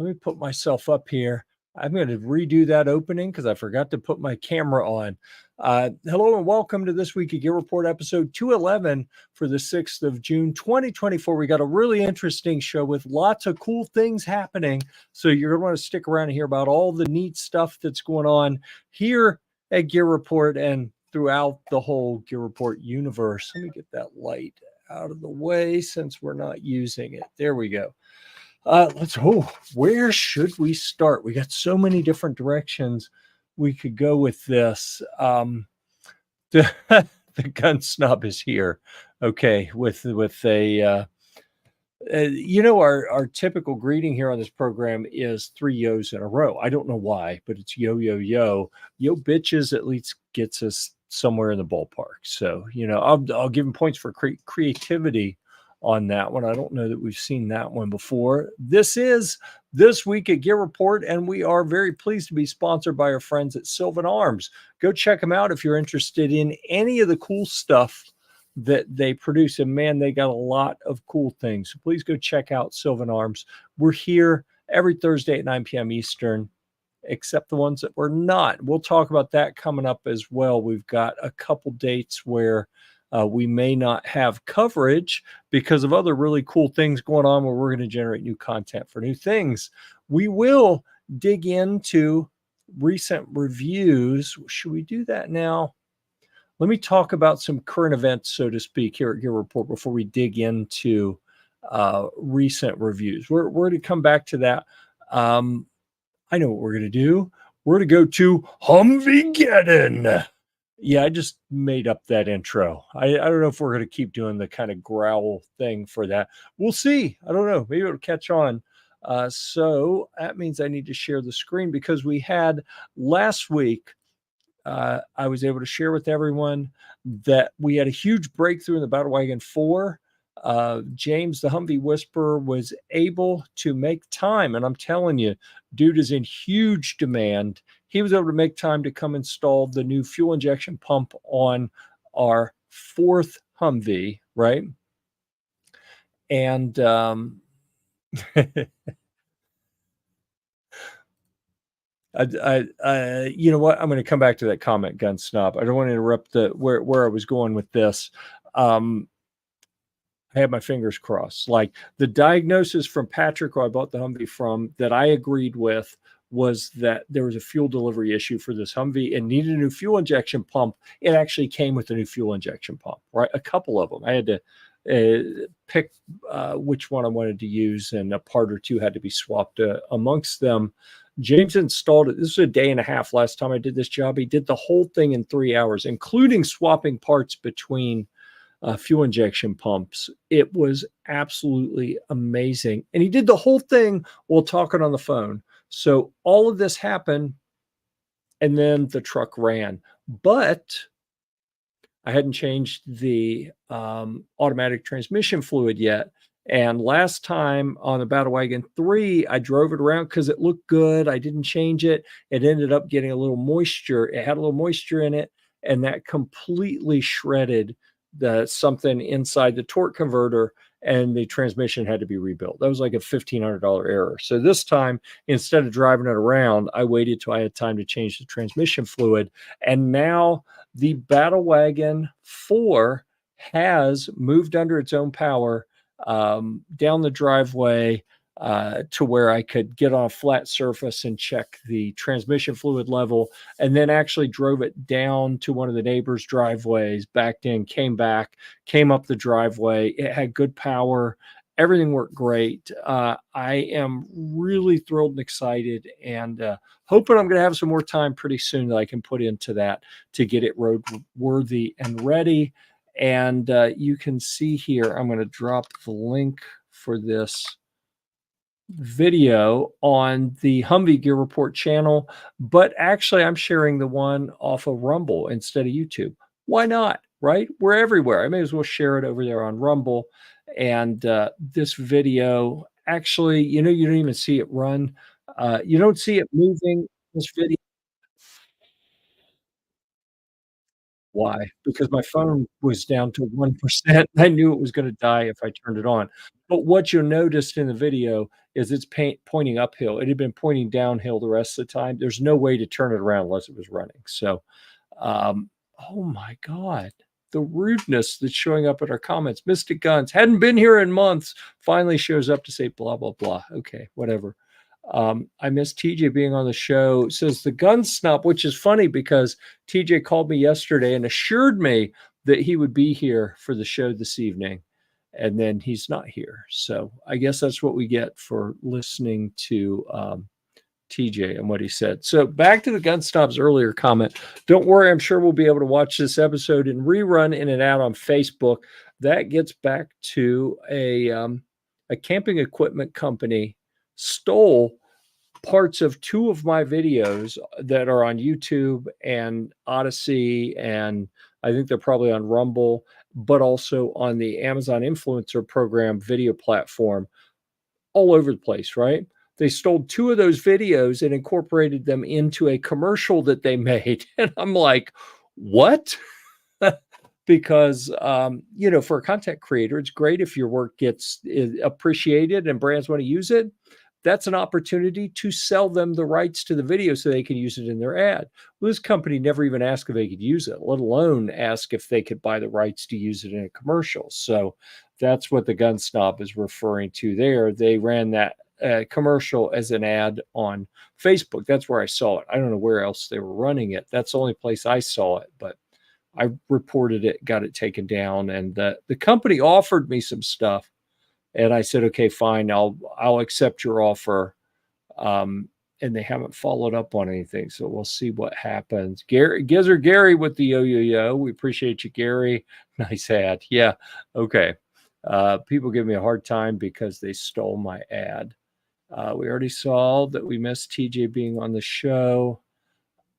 Let me put myself up here. I'm going to redo that opening because I forgot to put my camera on. Hello and welcome to this week of Gear Report episode 211 for the 6th of June, 2024. We got a really interesting show with lots of cool things happening. So you're going to want to stick around and hear about all the neat stuff that's going on here at Gear Report and throughout the whole Gear Report universe. Let me get that light out of the way since we're not using it. There we go. Where should we start? We got so many different directions we could go with this. The gun snub is here. Okay, with a our typical greeting here on this program is 3 yo's in a row. I don't know why, but it's yo yo yo. Yo bitches at least gets us somewhere in the ballpark. So I'll give them points for creativity on that one. I don't know that we've seen that one before. This is This Week at Gear Report, and we are very pleased to be sponsored by our friends at Sylvan Arms. Go check them out if you're interested in any of the cool stuff that they produce. And man, they got a lot of cool things. So please go check out Sylvan Arms. We're here every Thursday at 9 p.m. Eastern, except the ones that we're not. We'll talk about that coming up as well. We've got a couple dates where we may not have coverage because of other really cool things going on where we're going to generate new content for new things. We will dig into recent reviews. Should we do that now? Let me talk about some current events, so to speak, here at Gear Report before we dig into recent reviews. We're going to come back to that. I know what we're going to do. We're going to go to Humvee. Yeah, I just made up that intro. I don't know if we're going to keep doing the kind of growl thing for that. We'll see. I don't know. Maybe it'll catch on. So that means I need to share the screen because we had last week, I was able to share with everyone that we had a huge breakthrough in the Battlewagon 4. James, the Humvee Whisperer, was able to make time. And I'm telling you, dude is in huge demand. He was able to make time to come install the new fuel injection pump on our 4th Humvee, right? And you know what? I'm going to come back to that comment, Gun Snob. I don't want to interrupt where I was going with this. I had my fingers crossed. Like the diagnosis from Patrick, who I bought the Humvee from, that I agreed with was that there was a fuel delivery issue for this Humvee and needed a new fuel injection pump. It actually came with a new fuel injection pump, right? A couple of them. I had to pick which one I wanted to use, and a part or two had to be swapped amongst them. James installed it. This was a day and a half last time I did this job. He did the whole thing in 3 hours, including swapping parts between fuel injection pumps. It was absolutely amazing. And he did the whole thing while talking on the phone. So all of this happened, and then the truck ran. But I hadn't changed the automatic transmission fluid yet. And last time on the Battlewagon 3, I drove it around because it looked good. I didn't change it. It ended up getting a little moisture. It had a little moisture in it, and that completely shredded something inside the torque converter, and the transmission had to be rebuilt. That was like a $1,500 error. So this time, instead of driving it around, I waited till I had time to change the transmission fluid. And now the Battlewagon 4 has moved under its own power down the driveway to where I could get on a flat surface and check the transmission fluid level, and then actually drove it down to one of the neighbors' driveways, backed in, came back, came up the driveway. It had good power. Everything worked great. I am really thrilled and excited, and hoping I'm going to have some more time pretty soon that I can put into that to get it roadworthy and ready. And you can see here, I'm going to drop the link for this video on the Humvee Gear Report channel, but actually I'm sharing the one off of Rumble instead of YouTube. Why not, right? We're everywhere. I may as well share it over there on Rumble. And this video, actually, you don't even see it run. You don't see it moving, this video. why, because my phone was down to 1%. I knew it was gonna die if I turned it on. But what you'll notice in the video is it's pointing uphill. It had been pointing downhill the rest of the time. There's no way to turn it around unless it was running. So, um, oh my god, the rudeness that's showing up in our comments. Mystic Guns hadn't been here in months. Finally shows up to say blah blah blah. Okay, whatever. I miss TJ being on the show. Says the gun snob, which is funny because TJ called me yesterday and assured me that he would be here for the show this evening, and then he's not here. So I guess that's what we get for listening to TJ and what he said. So back to the gun snob's earlier comment. Don't worry, I'm sure we'll be able to watch this episode and rerun in and out on Facebook. That gets back to a camping equipment company stole parts of two of my videos that are on YouTube and Odyssey, and I think they're probably on Rumble, but also on the Amazon Influencer Program video platform, all over the place, right? They stole two of those videos and incorporated them into a commercial that they made. And I'm like, what? Because, for a content creator, it's great if your work gets appreciated and brands want to use it. That's an opportunity to sell them the rights to the video so they can use it in their ad. Well, this company never even asked if they could use it, let alone ask if they could buy the rights to use it in a commercial. So that's what the gun snob is referring to there. They ran that commercial as an ad on Facebook. That's where I saw it. I don't know where else they were running it. That's the only place I saw it, but I reported it, got it taken down, and the company offered me some stuff. And I said, okay, fine, I'll accept your offer. And they haven't followed up on anything. So we'll see what happens. Gary with the yo. We appreciate you, Gary. Nice ad. Yeah. Okay. People give me a hard time because they stole my ad. We already saw that we missed TJ being on the show.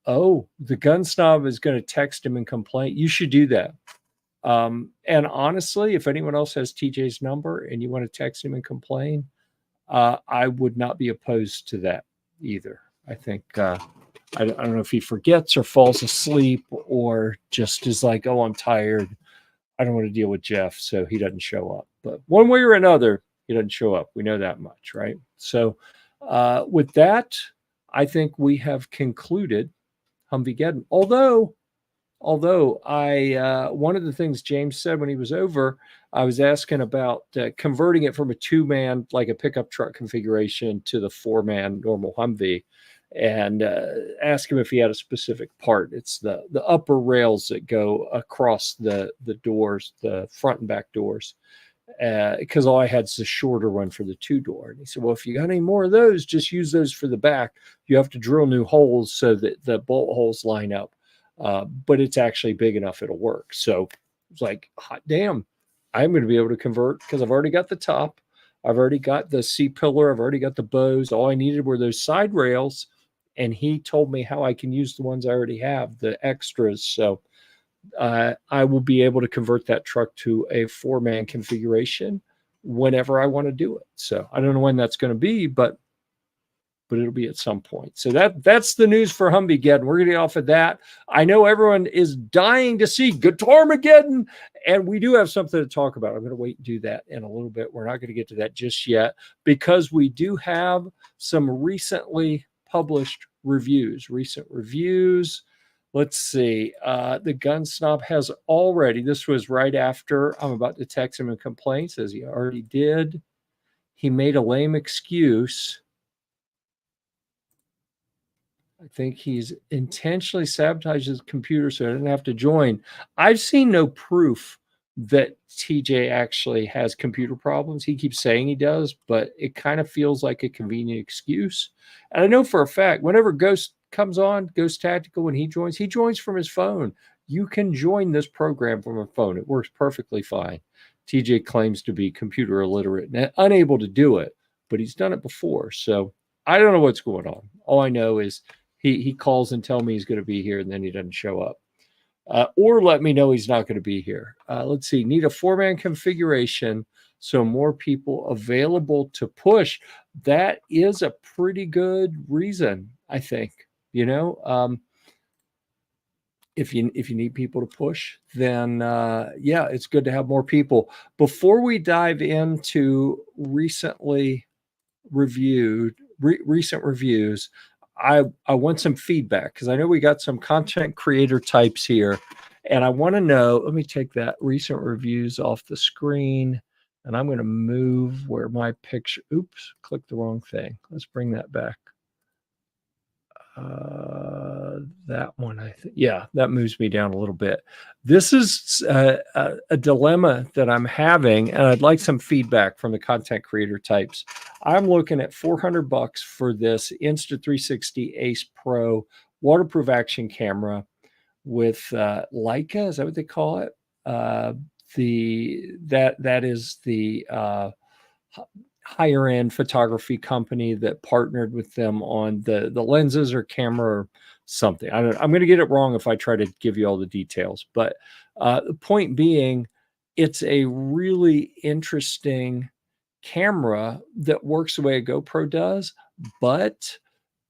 Oh, the gun snob is going to text him and complain. You should do that. And honestly, if anyone else has TJ's number and you want to text him and complain, I would not be opposed to that either. I think, I don't know if he forgets or falls asleep or just is like, oh, I'm tired. I don't want to deal with Jeff, so he doesn't show up. But one way or another, he doesn't show up. We know that much, right? So with that, I think we have concluded Humveegeddon. Although I, one of the things James said when he was over, I was asking about converting it from a two-man, like a pickup truck configuration, to the four-man normal Humvee, and ask him if he had a specific part. It's the upper rails that go across the doors, the front and back doors, because all I had is a shorter one for the two-door. And he said, well, if you got any more of those, just use those for the back. You have to drill new holes so that the bolt holes line up. But it's actually big enough it'll work. So it's like, hot damn, I'm going to be able to convert because I've already got the top. I've already got the C-pillar. I've already got the bows. All I needed were those side rails. And he told me how I can use the ones I already have, the extras. So I will be able to convert that truck to a four-man configuration whenever I want to do it. So I don't know when that's going to be, but it'll be at some point. So that's the news for Humveegeddon. We're going to get off of that. I know everyone is dying to see Guitarmageddon, and we do have something to talk about. I'm going to wait and do that in a little bit. We're not going to get to that just yet because we do have some recently published reviews. Recent reviews. Let's see. The gun snob has already, this was right after I'm about to text him and complain, says he already did. He made a lame excuse. I think he's intentionally sabotaged his computer so I didn't have to join. I've seen no proof that TJ actually has computer problems. He keeps saying he does, but it kind of feels like a convenient excuse. And I know for a fact, whenever Ghost comes on, Ghost Tactical, when he joins from his phone. You can join this program from a phone. It works perfectly fine. TJ claims to be computer illiterate and unable to do it, but he's done it before. So I don't know what's going on. All I know is he calls and tells me he's going to be here, and then he doesn't show up. Or let me know he's not going to be here. Let's see. Need a four-man configuration, so more people available to push. That is a pretty good reason, I think. if you need people to push, then yeah, it's good to have more people. Before we dive into recently recent reviews, I want some feedback because I know we got some content creator types here, and I want to know. Let me take that recent reviews off the screen, and I'm going to move where my picture. Oops, clicked the wrong thing. Let's bring that back. That one, I think, yeah, that moves me down a little bit. This is a dilemma that I'm having, and I'd like some feedback from the content creator types. I'm looking at $400 for this Insta360 Ace Pro waterproof action camera with Leica. Is that what they call it? That is the higher end photography company that partnered with them on the lenses or camera or something. I'm going to get it wrong if I try to give you all the details, but the point being, it's a really interesting camera that works the way a GoPro does, but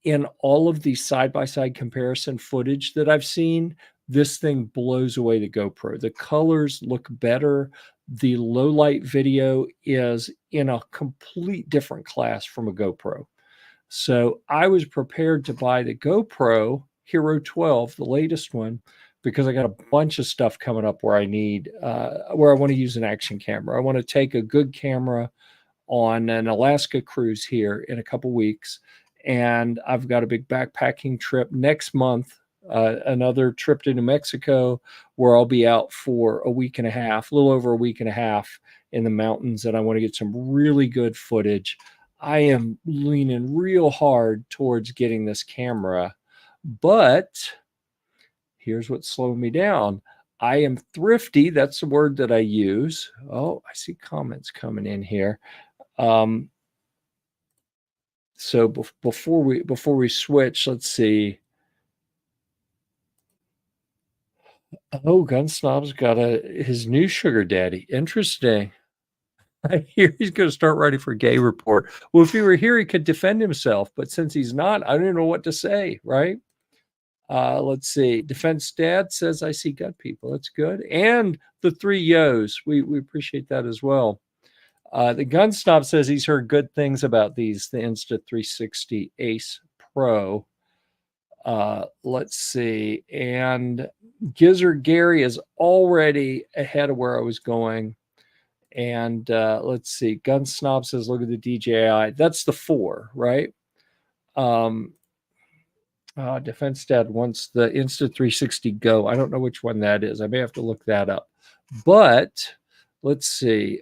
in all of the side-by-side comparison footage that I've seen, this thing blows away the GoPro. The colors look better. The low light video is in a complete different class from a GoPro. So I was prepared to buy the GoPro Hero 12, the latest one, because I got a bunch of stuff coming up where I need, where I want to use an action camera. I want to take a good camera on an Alaska cruise here in a couple weeks. And I've got a big backpacking trip next month, another trip to New Mexico where I'll be out for a week and a half, a little over a week and a half in the mountains. And I want to get some really good footage. I am leaning real hard towards getting this camera, but here's what's slowing me down. I am thrifty. That's the word that I use. Oh, I see comments coming in here. So before we switch, let's see. Oh, Gun Snob's got his new sugar daddy. Interesting. I hear he's going to start writing for GearReport. Well, if he were here, he could defend himself. But since he's not, I don't even know what to say, right? Let's see. Defense Dad says, I see gut people. That's good. And the three yos. We appreciate that as well. The Gun Snob says he's heard good things about these, the Insta360 Ace Pro. Let's see. And Gizzard Gary is already ahead of where I was going. And let's see. Gun Snob says, look at the DJI. That's the 4, right? Defense Dad wants the Insta360 Go. I don't know which one that is. I may have to look that up. But let's see.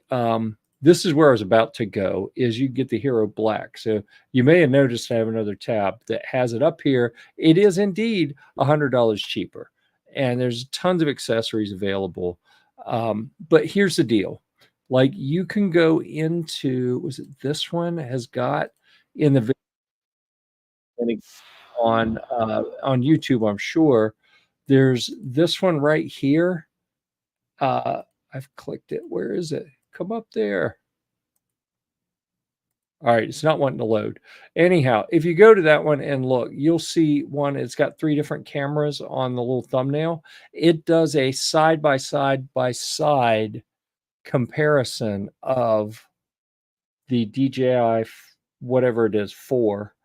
This is where I was about to go, is you get the Hero Black. So you may have noticed I have another tab that has it up here. It is indeed $100 cheaper. And there's tons of accessories available. But here's the deal. Like, you can go into, was it this one has got in the video on YouTube, I'm sure. There's this one right here. I've clicked it. Where is it? Come up there. All right, it's not wanting to load. Anyhow, if you go to that one and look, you'll see one. It's got 3 different cameras on the little thumbnail. It does a side-by-side comparison of the DJI, whatever it is, 4,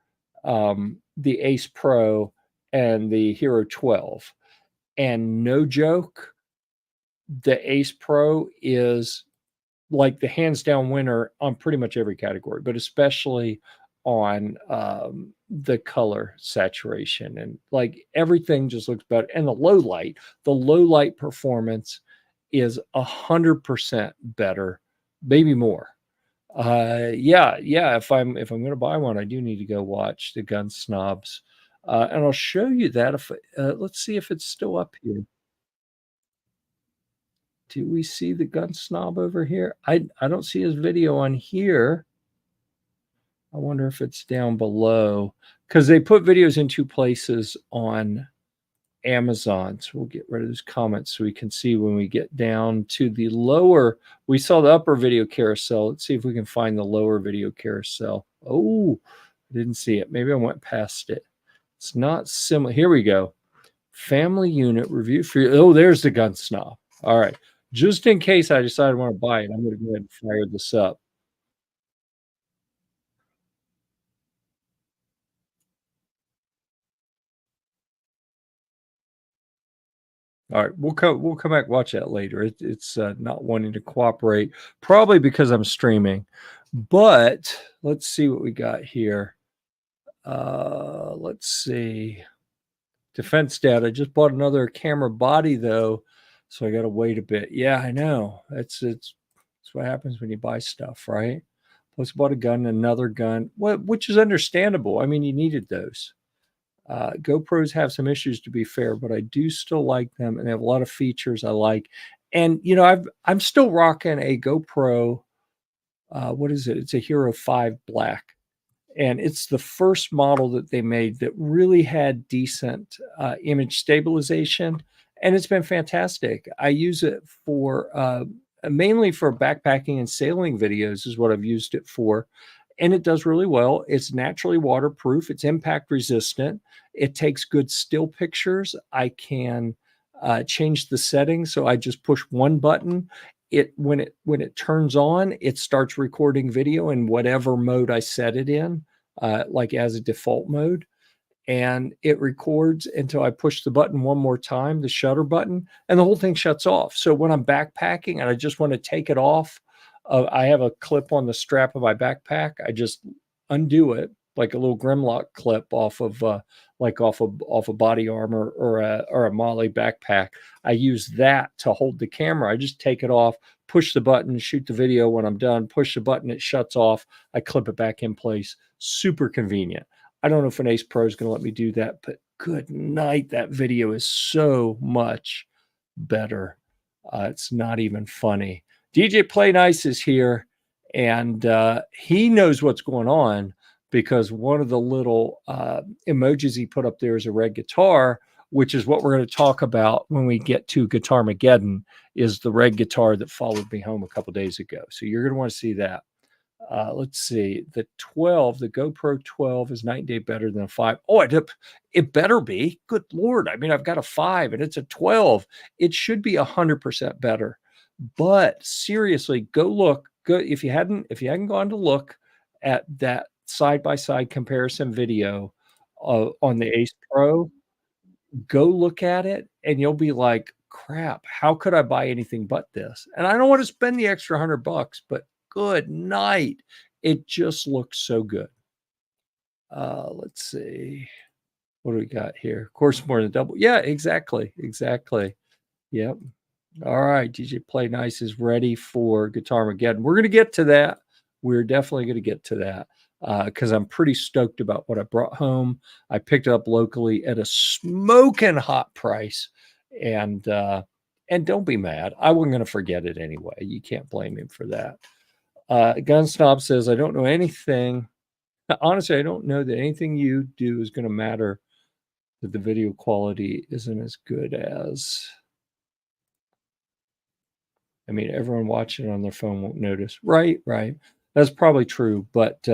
the Ace Pro, and the Hero 12. And no joke, the Ace Pro is like the hands down winner on pretty much every category, but especially on the color saturation, and like everything just looks better. And the low light performance is 100% better, maybe more. Yeah. If I'm going to buy one, I do need to go watch the Gun Snobs, and I'll show you that. If let's see if it's still up here. Do we see the Gun Snob over here? I don't see his video on here. I wonder if it's down below, because they put videos in 2 places on Amazon. So we'll get rid of those comments so we can see when we get down to the lower. We saw the upper video carousel. Let's see if we can find the lower video carousel. Oh, I didn't see it. Maybe I went past it. It's not similar. Here we go. Family unit review for you. Oh, there's the gun snob. All right. Just in case I decide I want to buy it, I'm going to go ahead and fire this up. All right, we'll come back watch that later. It's not wanting to cooperate, probably because I'm streaming. But let's see what we got here. Let's see. Defense data. I just bought another camera body though, so I got to wait a bit. Yeah, I know. It's what happens when you buy stuff, right? Plus, bought a gun, another gun, which is understandable. I mean, you needed those. GoPros have some issues, to be fair, but I do still like them, and they have a lot of features I like. And you know, I'm still rocking a GoPro. What is it? It's a Hero 5 Black, and it's the first model that they made that really had decent image stabilization, and it's been fantastic. I use it for mainly for backpacking and sailing videos is what I've used it for, and it does really well. It's naturally waterproof. It's impact resistant. It takes good still pictures. I can change the settings, so I just push one button. When it turns on, it starts recording video in whatever mode I set it in, like as a default mode, and it records until I push the button one more time, the shutter button, and the whole thing shuts off. So when I'm backpacking and I just want to take it off, I have a clip on the strap of my backpack. I just undo it like a little Grimlock clip off of off a body armor or a Molly backpack. I use that to hold the camera. I just take it off, push the button, shoot the video. When I'm done, push the button, it shuts off. I clip it back in place. Super convenient. I don't know if an Ace Pro is going to let me do that, but good night. That video is so much better. It's not even funny. DJ Play Nice is here, and he knows what's going on because one of the little emojis he put up there is a red guitar, which is what we're going to talk about when we get to Guitarmageddon, is the red guitar that followed me home a couple days ago. So you're going to want to see that. Let's see. The GoPro 12 is night and day better than a 5. Oh, it better be. Good Lord. I mean, I've got a 5 and it's a 12. It should be 100% better. But seriously, go look. Go if you hadn't gone to look at that side-by-side comparison video on the Ace Pro, go look at it and you'll be like, crap, how could I buy anything but this? And I don't want to spend the extra $100, but good night. It just looks so good. Let's see. What do we got here? Of course, more than double. Yeah, exactly. Exactly. Yep. All right. DJ Play Nice is ready for Guitarmageddon. We're going to get to that. We're definitely going to get to that because I'm pretty stoked about what I brought home. I picked it up locally at a smoking hot price. And don't be mad. I wasn't going to forget it anyway. You can't blame him for that. Gun Snob says, I don't know anything. Honestly, I don't know that anything you do is going to matter, that the video quality isn't as good as. I mean, everyone watching on their phone won't notice. Right. That's probably true. But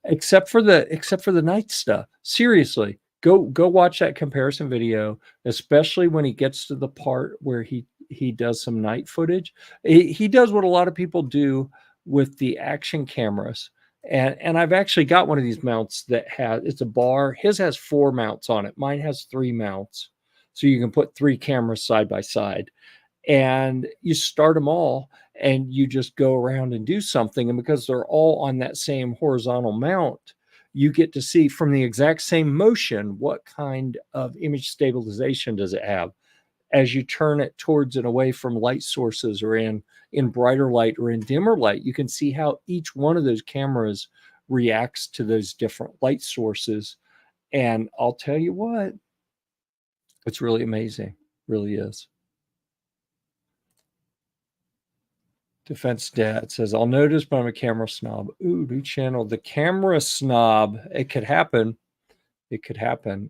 except for the night stuff. Seriously, go watch that comparison video, especially when he gets to the part where he does some night footage. He does what a lot of people do with the action cameras. And I've actually got one of these mounts that it's a bar. His has 4 mounts on it. Mine has 3 mounts. So you can put 3 cameras side by side. And you start them all and you just go around and do something. And because they're all on that same horizontal mount, you get to see from the exact same motion what kind of image stabilization does it have. As you turn it towards and away from light sources or in brighter light or in dimmer light, you can see how each one of those cameras reacts to those different light sources. And I'll tell you what, it's really amazing. Really is. Defense Dad says, I'll notice, but I'm a camera snob. Ooh, new channel. The camera snob. It could happen. It could happen.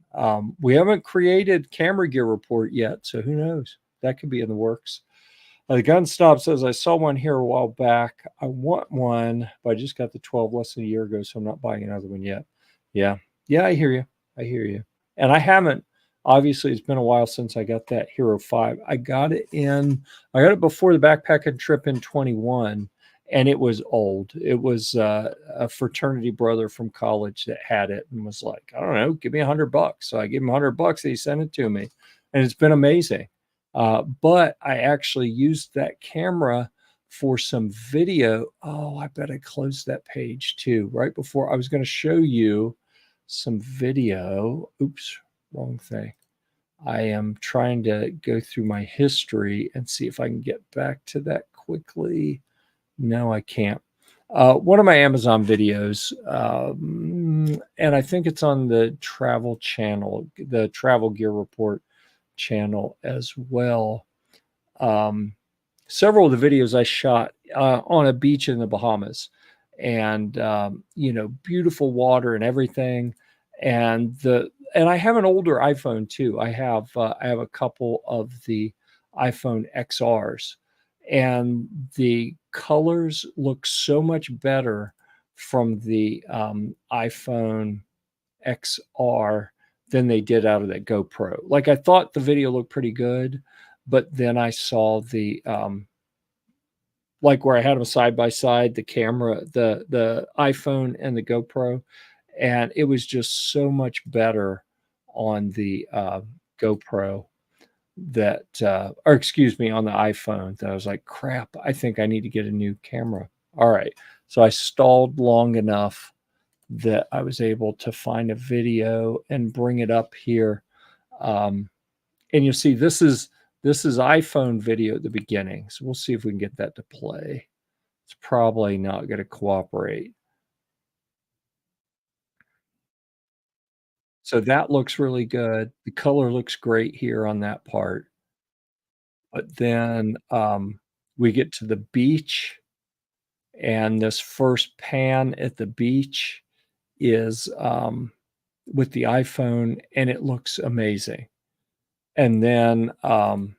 We haven't created camera gear report yet, so who knows? That could be in the works. The gun snob says, I saw one here a while back. I want one, but I just got the 12 less than a year ago, so I'm not buying another one yet. Yeah. I hear you. And I haven't. Obviously, it's been a while since I got that Hero 5. I got it before the backpacking trip in 21, and it was old. It was a fraternity brother from college that had it and was like, I don't know, give me $100. So I gave him $100 and he sent it to me, and it's been amazing. But I actually used that camera for some video. Oh, I bet I closed that page too. Right before I was going to show you some video. Oops, wrong thing. I am trying to go through my history and see if I can get back to that quickly. No, I can't. One of my Amazon videos, and I think it's on the travel channel, the Travel Gear Report channel as well. Several of the videos I shot on a beach in the Bahamas, and beautiful water and everything. And I have an older iPhone too. I have a couple of the iPhone XRs, and the colors look so much better from the iPhone XR than they did out of that GoPro. Like, I thought the video looked pretty good, but then I saw the like where I had them side by side, the camera, the iPhone and the GoPro, and it was just so much better on the GoPro that, or excuse me, on the iPhone, that I was like, crap, I think I need to get a new camera. All right. So I stalled long enough that I was able to find a video and bring it up here. And you see, this is iPhone video at the beginning. So we'll see if we can get that to play. It's probably not going to cooperate. So that looks really good. The color looks great here on that part. But then we get to the beach, and this first pan at the beach is with the iPhone, and it looks amazing. And then let me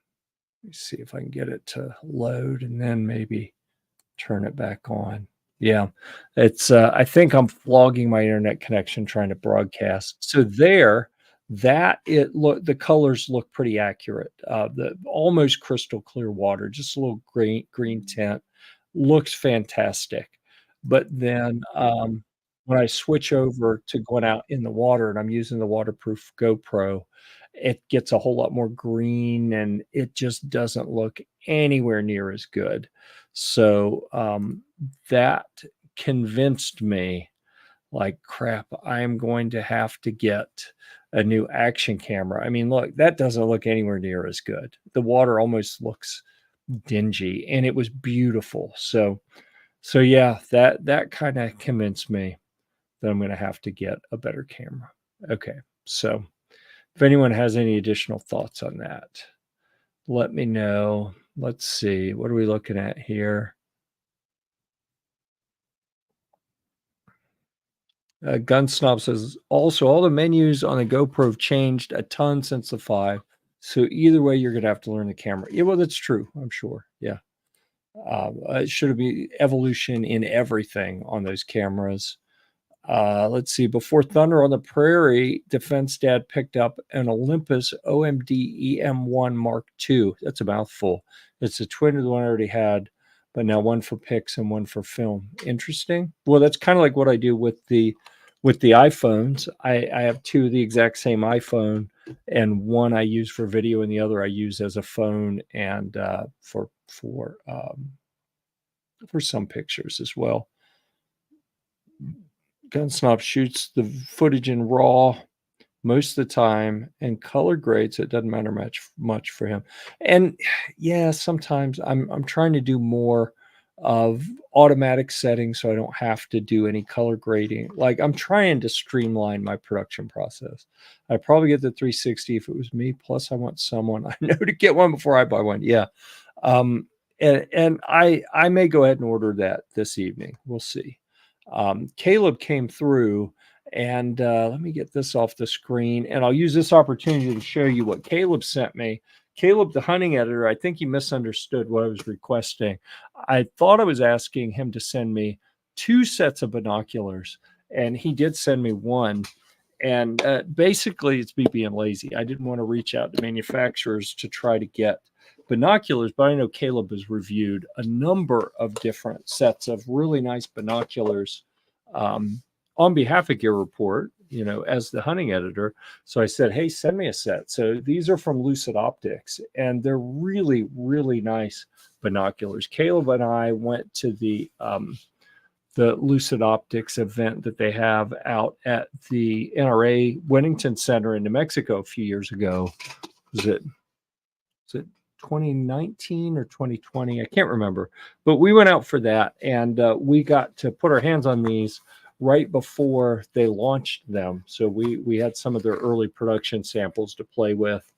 see if I can get it to load and then maybe turn it back on. Yeah, it's I think I'm flogging my internet connection trying to broadcast. So there, the colors look pretty accurate. The almost crystal clear water, just a little green tint, looks fantastic. But then when I switch over to going out in the water and I'm using the waterproof GoPro, it gets a whole lot more green and it just doesn't look anywhere near as good. So that convinced me, like, crap, I am going to have to get a new action camera. I mean, look, that doesn't look anywhere near as good. The water almost looks dingy, and it was beautiful. So yeah, that kind of convinced me that I'm going to have to get a better camera. Okay, so if anyone has any additional thoughts on that, let me know. Let's see, what are we looking at here? Gunsnob says, also, all the menus on the GoPro have changed a ton since the 5. So either way, you're going to have to learn the camera. Yeah, well, that's true, I'm sure. Yeah. It should be evolution in everything on those cameras. Let's see. Before Thunder on the Prairie, Defense Dad picked up an Olympus OMD EM1 Mark II. That's a mouthful. It's a twin of the one I already had, but now one for pics and one for film. Interesting. Well, that's kind of like what I do with the iPhones. I have two of the exact same iPhone, and one I use for video, and the other I use as a phone and for some pictures as well. Gunsnob shoots the footage in RAW most of the time and color grade, so it doesn't matter much for him. And yeah, sometimes I'm trying to do more of automatic settings so I don't have to do any color grading. Like, I'm trying to streamline my production process. I'd probably get the 360 if it was me. Plus, I want someone I know to get one before I buy one. Yeah. And I may go ahead and order that this evening. We'll see. Caleb came through, and let me get this off the screen, and I'll use this opportunity to show you what Caleb sent me. Caleb, the hunting editor, I think he misunderstood what I was requesting. I thought I was asking him to send me 2 sets of binoculars, and he did send me one. And basically, it's me being lazy. I didn't want to reach out to manufacturers to try to get binoculars, but I know Caleb has reviewed a number of different sets of really nice binoculars on behalf of GearReport, you know, as the hunting editor. So I said, hey, send me a set. So these are from Lucid Optics, and they're really, really nice binoculars. Caleb and I went to the Lucid Optics event that they have out at the NRA Winnington Center in New Mexico a few years ago. Was it 2019 or 2020? I can't remember. But we went out for that, and we got to put our hands on these right before they launched them. So we had some of their early production samples to play with,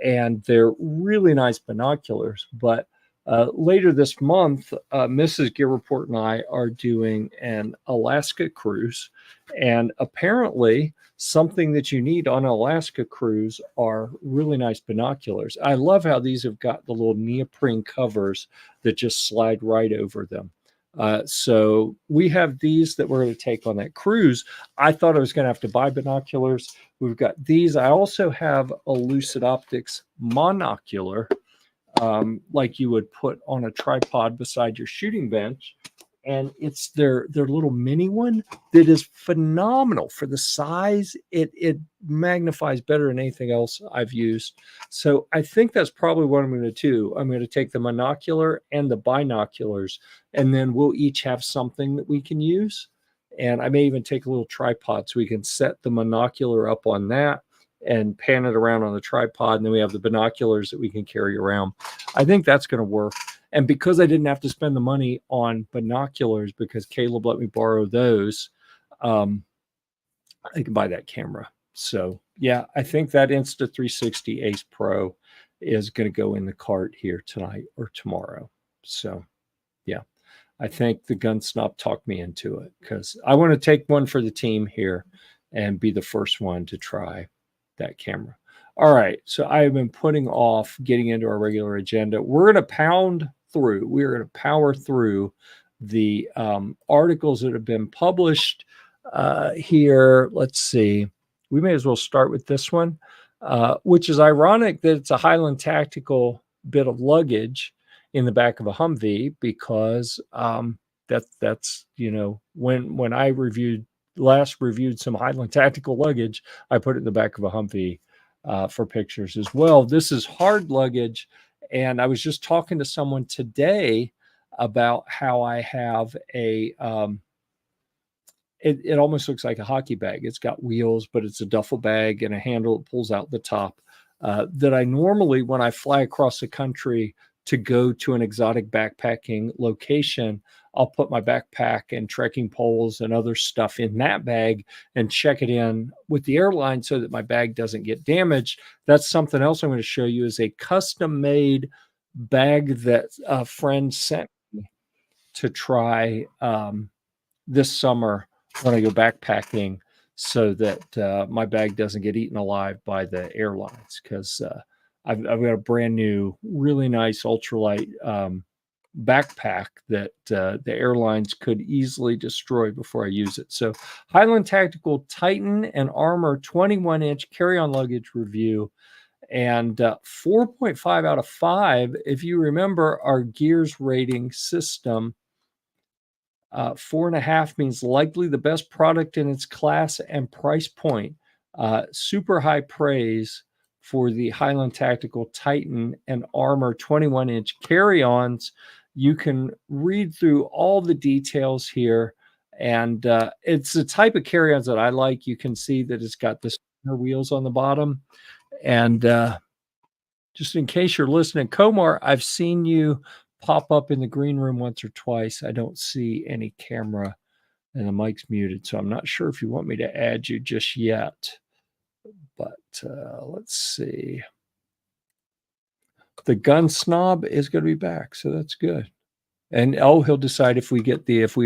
and they're really nice binoculars. But later this month, Mrs. GearReport and I are doing an Alaska cruise, and apparently something that you need on an Alaska cruise are really nice binoculars. I love how these have got the little neoprene covers that just slide right over them. So we have these that we're going to take on that cruise. I thought I was going to have to buy binoculars. We've got these. I also have a Lucid Optics monocular, like you would put on a tripod beside your shooting bench. And it's their little mini one that is phenomenal for the size. It magnifies better than anything else I've used. So I think that's probably what I'm going to do. I'm going to take the monocular and the binoculars, and then we'll each have something that we can use. And I may even take a little tripod so we can set the monocular up on that and pan it around on the tripod. And then we have the binoculars that we can carry around. I think that's going to work. And because I didn't have to spend the money on binoculars, because Caleb let me borrow those, I can buy that camera. So yeah, I think that Insta360 Ace Pro is going to go in the cart here tonight or tomorrow. So yeah, I think the gun snob talked me into it, because I want to take one for the team here and be the first one to try that camera. All right, so I have been putting off getting into our regular agenda. We're going to we're going to power through the articles that have been published here. Let's see. We may as well start with this one, which is ironic that it's a Highland Tactical bit of luggage in the back of a Humvee, because that's you know, when I last reviewed some Highland Tactical luggage, I put it in the back of a Humvee for pictures as well. This is hard luggage. And I was just talking to someone today about how I have a, it almost looks like a hockey bag. It's got wheels, but it's a duffel bag and a handle that pulls out the top, that I normally, when I fly across the country to go to an exotic backpacking location, I'll put my backpack and trekking poles and other stuff in that bag and check it in with the airline so that my bag doesn't get damaged. That's something else I'm going to show you, is a custom-made bag that a friend sent me to try this summer when I go backpacking, so that my bag doesn't get eaten alive by the airlines, because I've got a brand new, really nice ultralight backpack that the airlines could easily destroy before I use it. So Highland Tactical Titan and Armor 21-inch carry-on luggage review, and 4.5 out of 5. If you remember our Gears rating system, 4.5 means likely the best product in its class and price point. Super high praise for the Highland Tactical Titan and Armor 21-inch carry-ons. You can read through all the details here, and it's the type of carry-ons that I like. You can see that it's got the center wheels on the bottom. And just in case you're listening, Komar, I've seen you pop up in the green room once or twice. I don't see any camera, and the mic's muted, so I'm not sure if you want me to add you just yet. But let's see. The gun snob is going to be back, so that's good. And he'll decide if we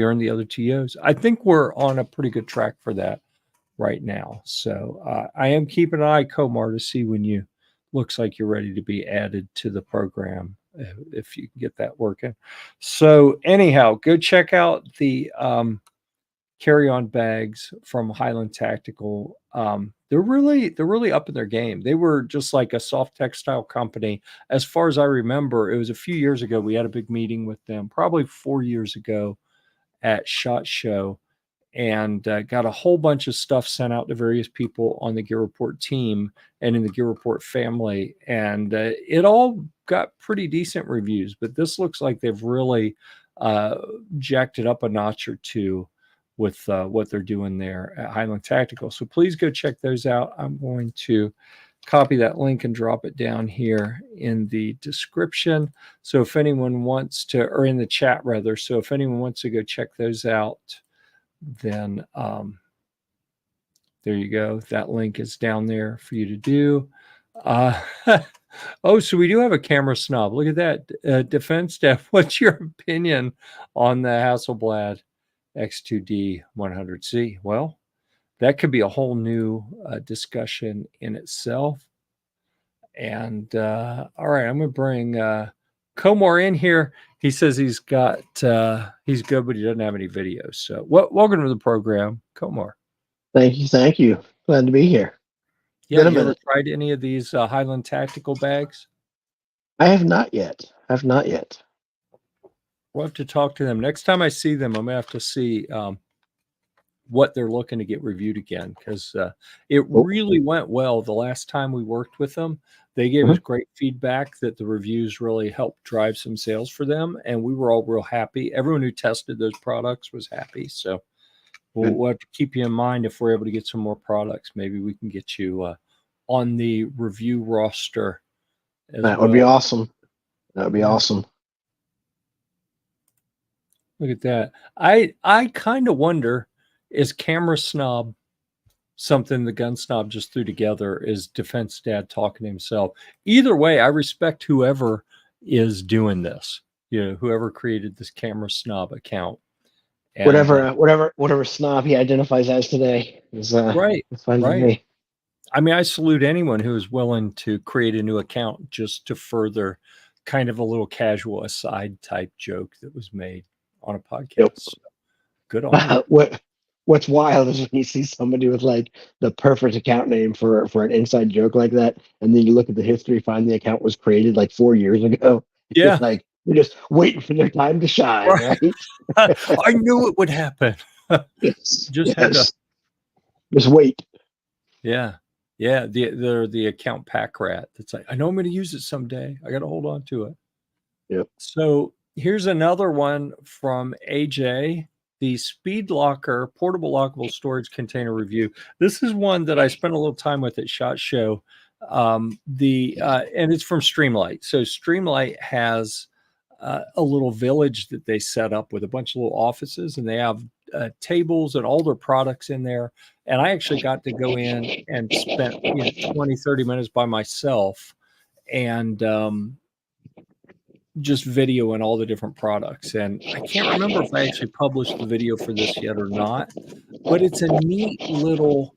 earn the other TOs. I think we're on a pretty good track for that right now. So I am keeping an eye, Komar, to see when you looks like you're ready to be added to the program, if you can get that working. So anyhow, go check out the carry-on bags from Highland Tactical they're really up in their game. They were just like a soft textile company. As far as I remember, it was a few years ago. We had a big meeting with them, probably 4 years ago at SHOT Show, and got a whole bunch of stuff sent out to various people on the GearReport team and in the GearReport family. And it all got pretty decent reviews, but this looks like they've really jacked it up a notch or two with what they're doing there at Highland Tactical. So please go check those out. I'm going to copy that link and drop it down here in the description. So if anyone wants to, or in the chat rather, so if anyone wants to go check those out, then there you go. That link is down there for you to do. Oh, so we do have a camera snob. Look at that. Defense Staff, what's your opinion on the Hasselblad X2D 100C? Well, that could be a whole new discussion in itself. And all right, I'm going to bring Comar in here. He says he's good, but he doesn't have any videos. So welcome to the program, Comar. Thank you. Glad to be here. Yeah, you ever tried any of these Highland Tactical bags? I have not yet. We'll have to talk to them. Next time I see them, I'm going to have to see what they're looking to get reviewed again, because it really went well the last time we worked with them. They gave us great feedback that the reviews really helped drive some sales for them, and we were all real happy. Everyone who tested those products was happy. So we'll have to keep you in mind if we're able to get some more products. Maybe we can get you on the review roster. That would be awesome. That would be awesome. Look at that. I kind of wonder, is Camera Snob something the Gun Snob just threw together? Is Defense Dad talking to himself? Either way, I respect whoever is doing this. You know, whoever created this Camera Snob account. And, whatever snob he identifies as today is right. It's fine right. with me. I mean, I salute anyone who is willing to create a new account just to further kind of a little casual aside type joke that was made on a podcast. Yep. So, good on you. What's wild is when you see somebody with like the perfect account name for an inside joke like that, and then you look at the history, find the account was created like 4 years ago. Yeah. It's like you're just waiting for their time to shine, right? I knew it would happen. Yes. Just wait. Yeah. Yeah. They're the account pack rat. That's like, I know I'm going to use it someday. I got to hold on to it. Yep. So here's another one from AJ, the Speed Locker portable lockable storage container review. This is one that I spent a little time with at SHOT Show. And it's from Streamlight. So Streamlight has a little village that they set up with a bunch of little offices, and they have tables and all their products in there. And I actually got to go in and spent 20, 30 minutes by myself and just videoing all the different products. And I can't remember if I actually published the video for this yet or not, but it's a neat little,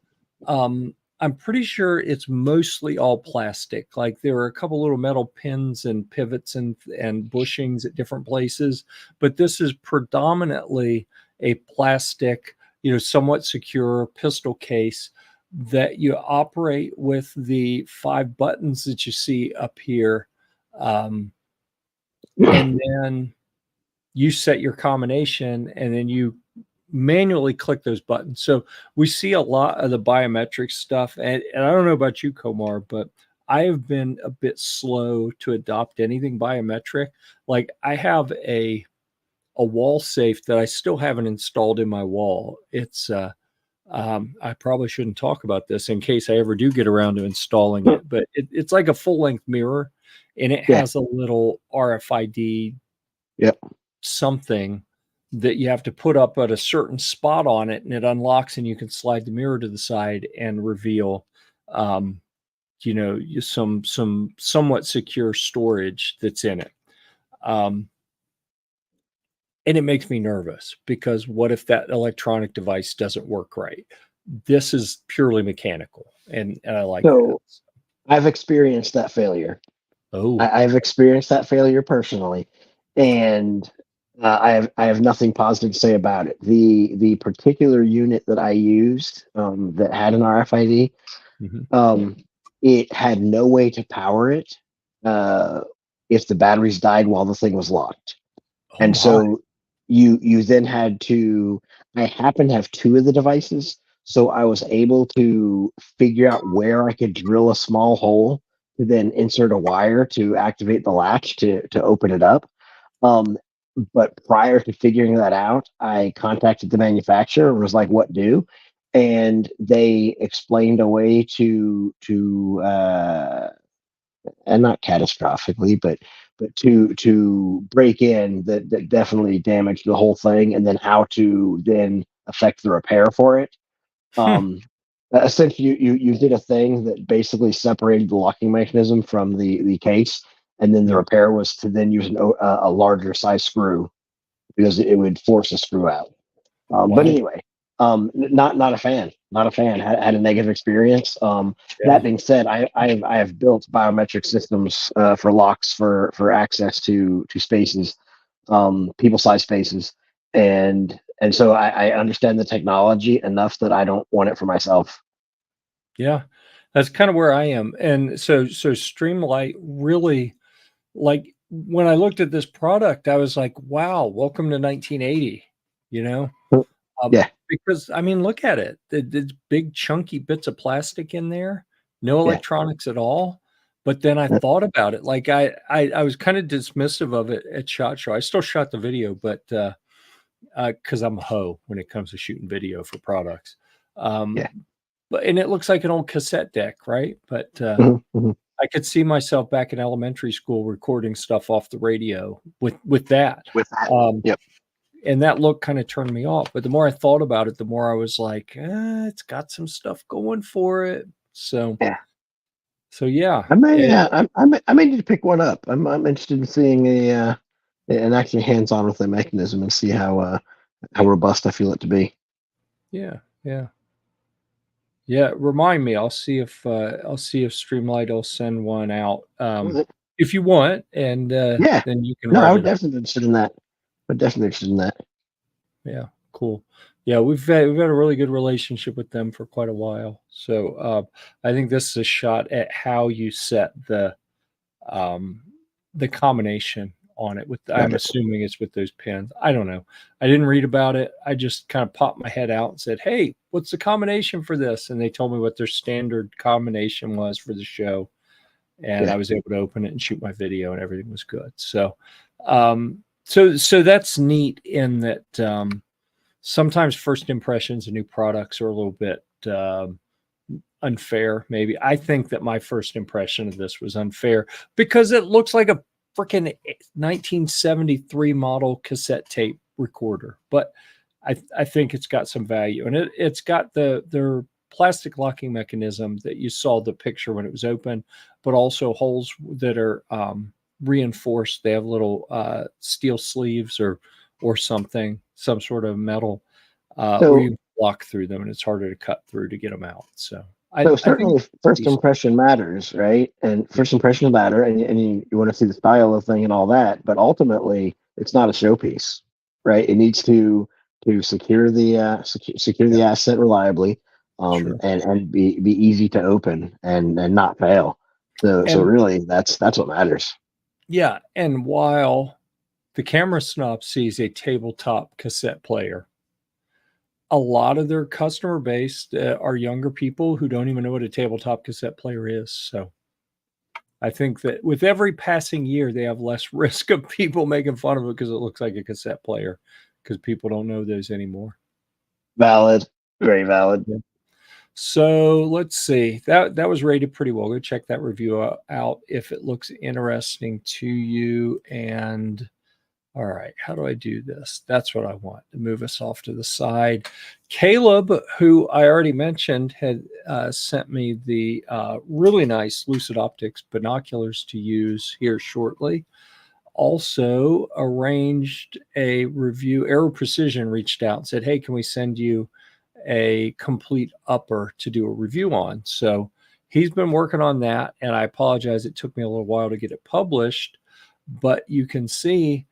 I'm pretty sure it's mostly all plastic. Like there are a couple little metal pins and pivots and bushings at different places, but this is predominantly a plastic, somewhat secure pistol case that you operate with the 5 buttons that you see up here. And then you set your combination, and then you manually click those buttons. So we see a lot of the biometric stuff. And I don't know about you, Comar, but I have been a bit slow to adopt anything biometric. Like I have a wall safe that I still haven't installed in my wall. It's I probably shouldn't talk about this in case I ever do get around to installing it, but it's like a full-length mirror, and it has a little RFID something that you have to put up at a certain spot on it, and it unlocks, and you can slide the mirror to the side and reveal some somewhat secure storage that's in it. And it makes me nervous because what if that electronic device doesn't work right? This is purely mechanical, and I like that. I've experienced that failure. Oh, I've experienced that failure personally, and I have nothing positive to say about it. The particular unit that I used that had an RFID, Mhm. um, it had no way to power it uh, if the batteries died while the thing was locked. Oh And my. so you then had to. I happen to have two of the devices, so I was able to figure out where I could drill a small hole to then insert a wire to activate the latch to open it up. Um, but prior to figuring that out, I contacted the manufacturer and was like, "What do?" And they explained a way to and not catastrophically, but to break in that definitely damaged the whole thing, and then how to then affect the repair for it. Hmm. Um, Essentially, you did a thing that basically separated the locking mechanism from the case, and then the Yep. repair was to then use a larger size screw because it would force a screw out. But Wow. anyway, not a fan. Not a fan. Had a negative experience. Yeah. That being said, I have built biometric systems for locks for access to spaces, people size spaces, and so I understand the technology enough that I don't want it for myself. Yeah. That's kind of where I am. And so Streamlight really, like, when I looked at this product, I was like, wow, welcome to 1980, you know? Yeah, Because I mean, look at it. There's big chunky bits of plastic in there, no yeah, electronics at all. But then I thought about it. Like I was kind of dismissive of it at SHOT Show. I still shot the video, but because I'm a hoe when it comes to shooting video for products. Um, yeah. but and it looks like an old cassette deck, right? But Mhm. I could see myself back in elementary school recording stuff off the radio with that. With that, Um, yep, and that look kind of turned me off. But the more I thought about it, the more I was like, it's got some stuff going for it. yeah. So yeah, I may need to pick one up. I'm interested in seeing an actually hands-on with the mechanism and see how robust I feel it to be. yeah, yeah, yeah. Remind me. I'll see if Streamlight will send one out if you want, and Yeah, then you can no, I rev would it up. definitely be interested in that. But definitely interested in that. Yeah, cool. Yeah, we've had a really good relationship with them for quite a while. So I think this is a shot at how you set um, the combination on it. With I'm Gotcha. assuming it's with those pins. I don't know. I didn't read about it. I just kind of popped my head out and said, "Hey, what's the combination for this?" And they told me what their standard combination was for the show, and Yeah. I was able to open it and shoot my video, and everything was good. So that's neat in that. Sometimes first impressions of new products are a little bit unfair. Maybe I think that my first impression of this was unfair because it looks like a freaking 1973 model cassette tape recorder, but I think it's got some value, and it's got their plastic locking mechanism that you saw the picture when it was open, but also holes that are reinforced. They have little steel sleeves or something, some sort of metal where So you walk through them, and it's harder to cut through to get them out. So so I think certainly first decent. impression matters, right? And first impression matter, and you want to see the style of the thing and all that. But ultimately, it's not a showpiece, right? It needs to secure Yeah, the asset reliably, sure. and be easy to open and not fail. So And really, that's what matters. yeah, and while the camera snob sees a tabletop cassette player, a lot of their customer base are younger people who don't even know what a tabletop cassette player is. So I think that with every passing year, they have less risk of people making fun of it because it looks like a cassette player because people don't know those anymore. Valid, very valid. Yeah. So let's see. That was rated pretty well. Go check that review out if it looks interesting to you. And all right, how do I do this? That's what I want to move us off to the side. Caleb, who I already mentioned, had sent me the really nice Lucid Optics binoculars to use here shortly. Also arranged a review. Aero Precision reached out and said, "Hey, can we send you a complete upper to do a review on?" So he's been working on that, and I apologize. It took me a little while to get it published, but you can see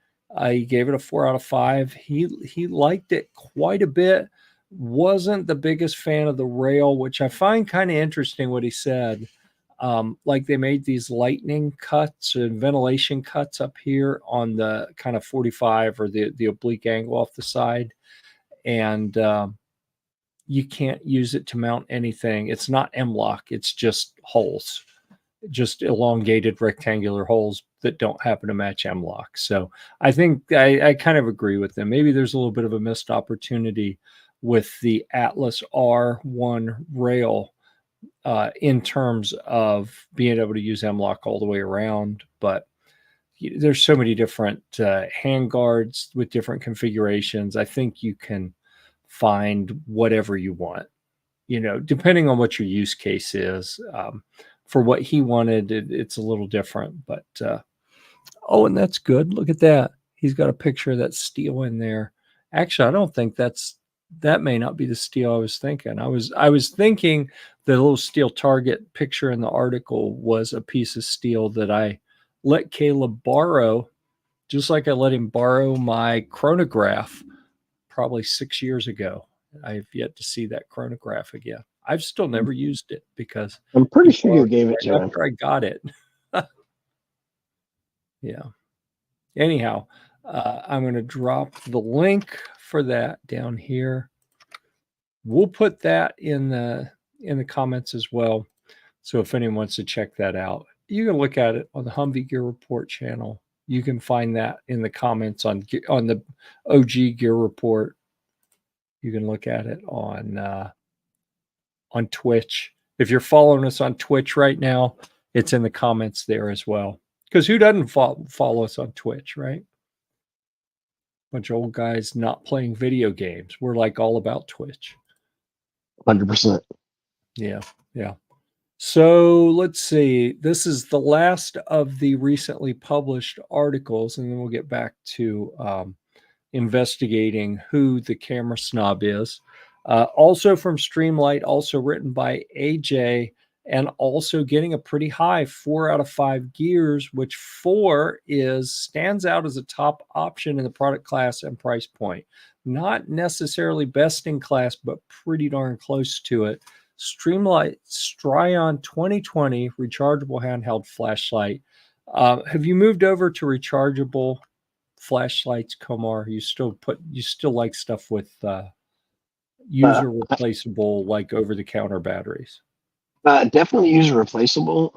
He gave it a 4 out of 5. He liked it quite a bit. Wasn't the biggest fan of the rail, which I find kind of interesting what he said. Like they made these lightning cuts and ventilation cuts up here on the kind of 45 or the oblique angle off the side. And you can't use it to mount anything. It's not M-LOK. It's just holes, just elongated rectangular holes that don't happen to match M-LOK. So I think I kind of agree with them. Maybe there's a little bit of a missed opportunity with the Atlas R1 rail in terms of being able to use M-LOK all the way around. But there's so many different hand guards with different configurations. I think you can find whatever you want, depending on what your use case is. For what he wanted, it's a little different, but oh, and that's good. Look at that. He's got a picture of that steel in there. Actually, I don't think that may not be the steel I was thinking. I was thinking the little steel target picture in the article was a piece of steel that I let Caleb borrow, just like I let him borrow my chronograph probably 6 years ago. I've yet to see that chronograph again. I've still never used it because I'm pretty sure you gave it to him after I got it. Yeah. Anyhow, I'm going to drop the link for that down here. We'll put that in the comments as well. So if anyone wants to check that out, you can look at it on the Humvee Gear Report channel. You can find that in the comments on the OG Gear Report. You can look at it on Twitch. If you're following us on Twitch right now, it's in the comments there as well. Because who doesn't follow us on Twitch, right? Bunch of old guys not playing video games. We're like all about Twitch. 100%. Yeah. So let's see. This is the last of the recently published articles, and then we'll get back to investigating who the camera snob is. Also from Streamlight, also written by AJ, and also getting a pretty high 4 out of 5 gears, which 4 stands out as a top option in the product class and price point. Not necessarily best in class, but pretty darn close to it. Streamlight Stryon 2020 rechargeable handheld flashlight. Have you moved over to rechargeable flashlights, Komar? You still like stuff with user replaceable, like over-the-counter batteries? Definitely user replaceable.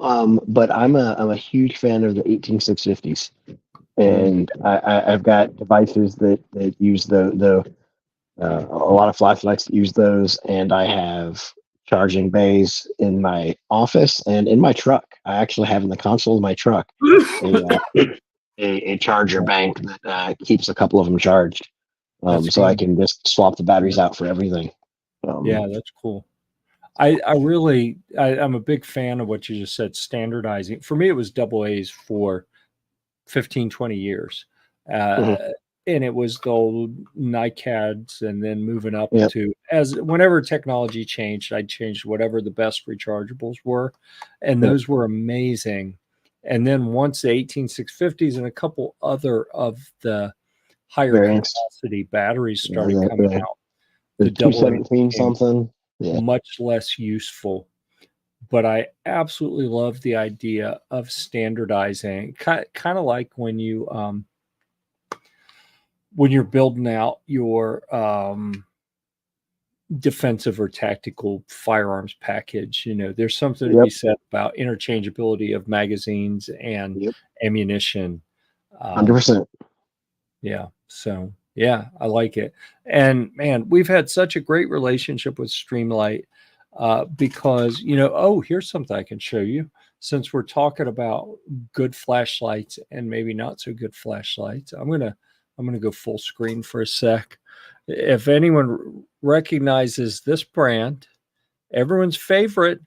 But I'm a huge fan of the 18650s, and I've got devices that use a lot of flashlights that use those, and I have charging bays in my office and in my truck. I actually have in the console of my truck a charger bank that keeps a couple of them charged, so I can just swap the batteries out for everything. Yeah, that's cool. I'm a big fan of what you just said, standardizing. For me, it was double A's for 15, 20 years. And it was the old NiCads, and then moving up to, as whenever technology changed, I changed whatever the best rechargeables were. And those were amazing. And then once the 18650s and a couple other of the higher capacity batteries started coming out, the 217 something, much less useful. But I absolutely love the idea of standardizing, kind of like when you're building out your defensive or tactical firearms package. There's something to be said about interchangeability of magazines and ammunition. 100%. Yeah. So yeah, I like it. And man, we've had such a great relationship with Streamlight because, here's something I can show you. Since we're talking about good flashlights and maybe not so good flashlights, I'm going to go full screen for a sec. If anyone recognizes this brand, everyone's favorite,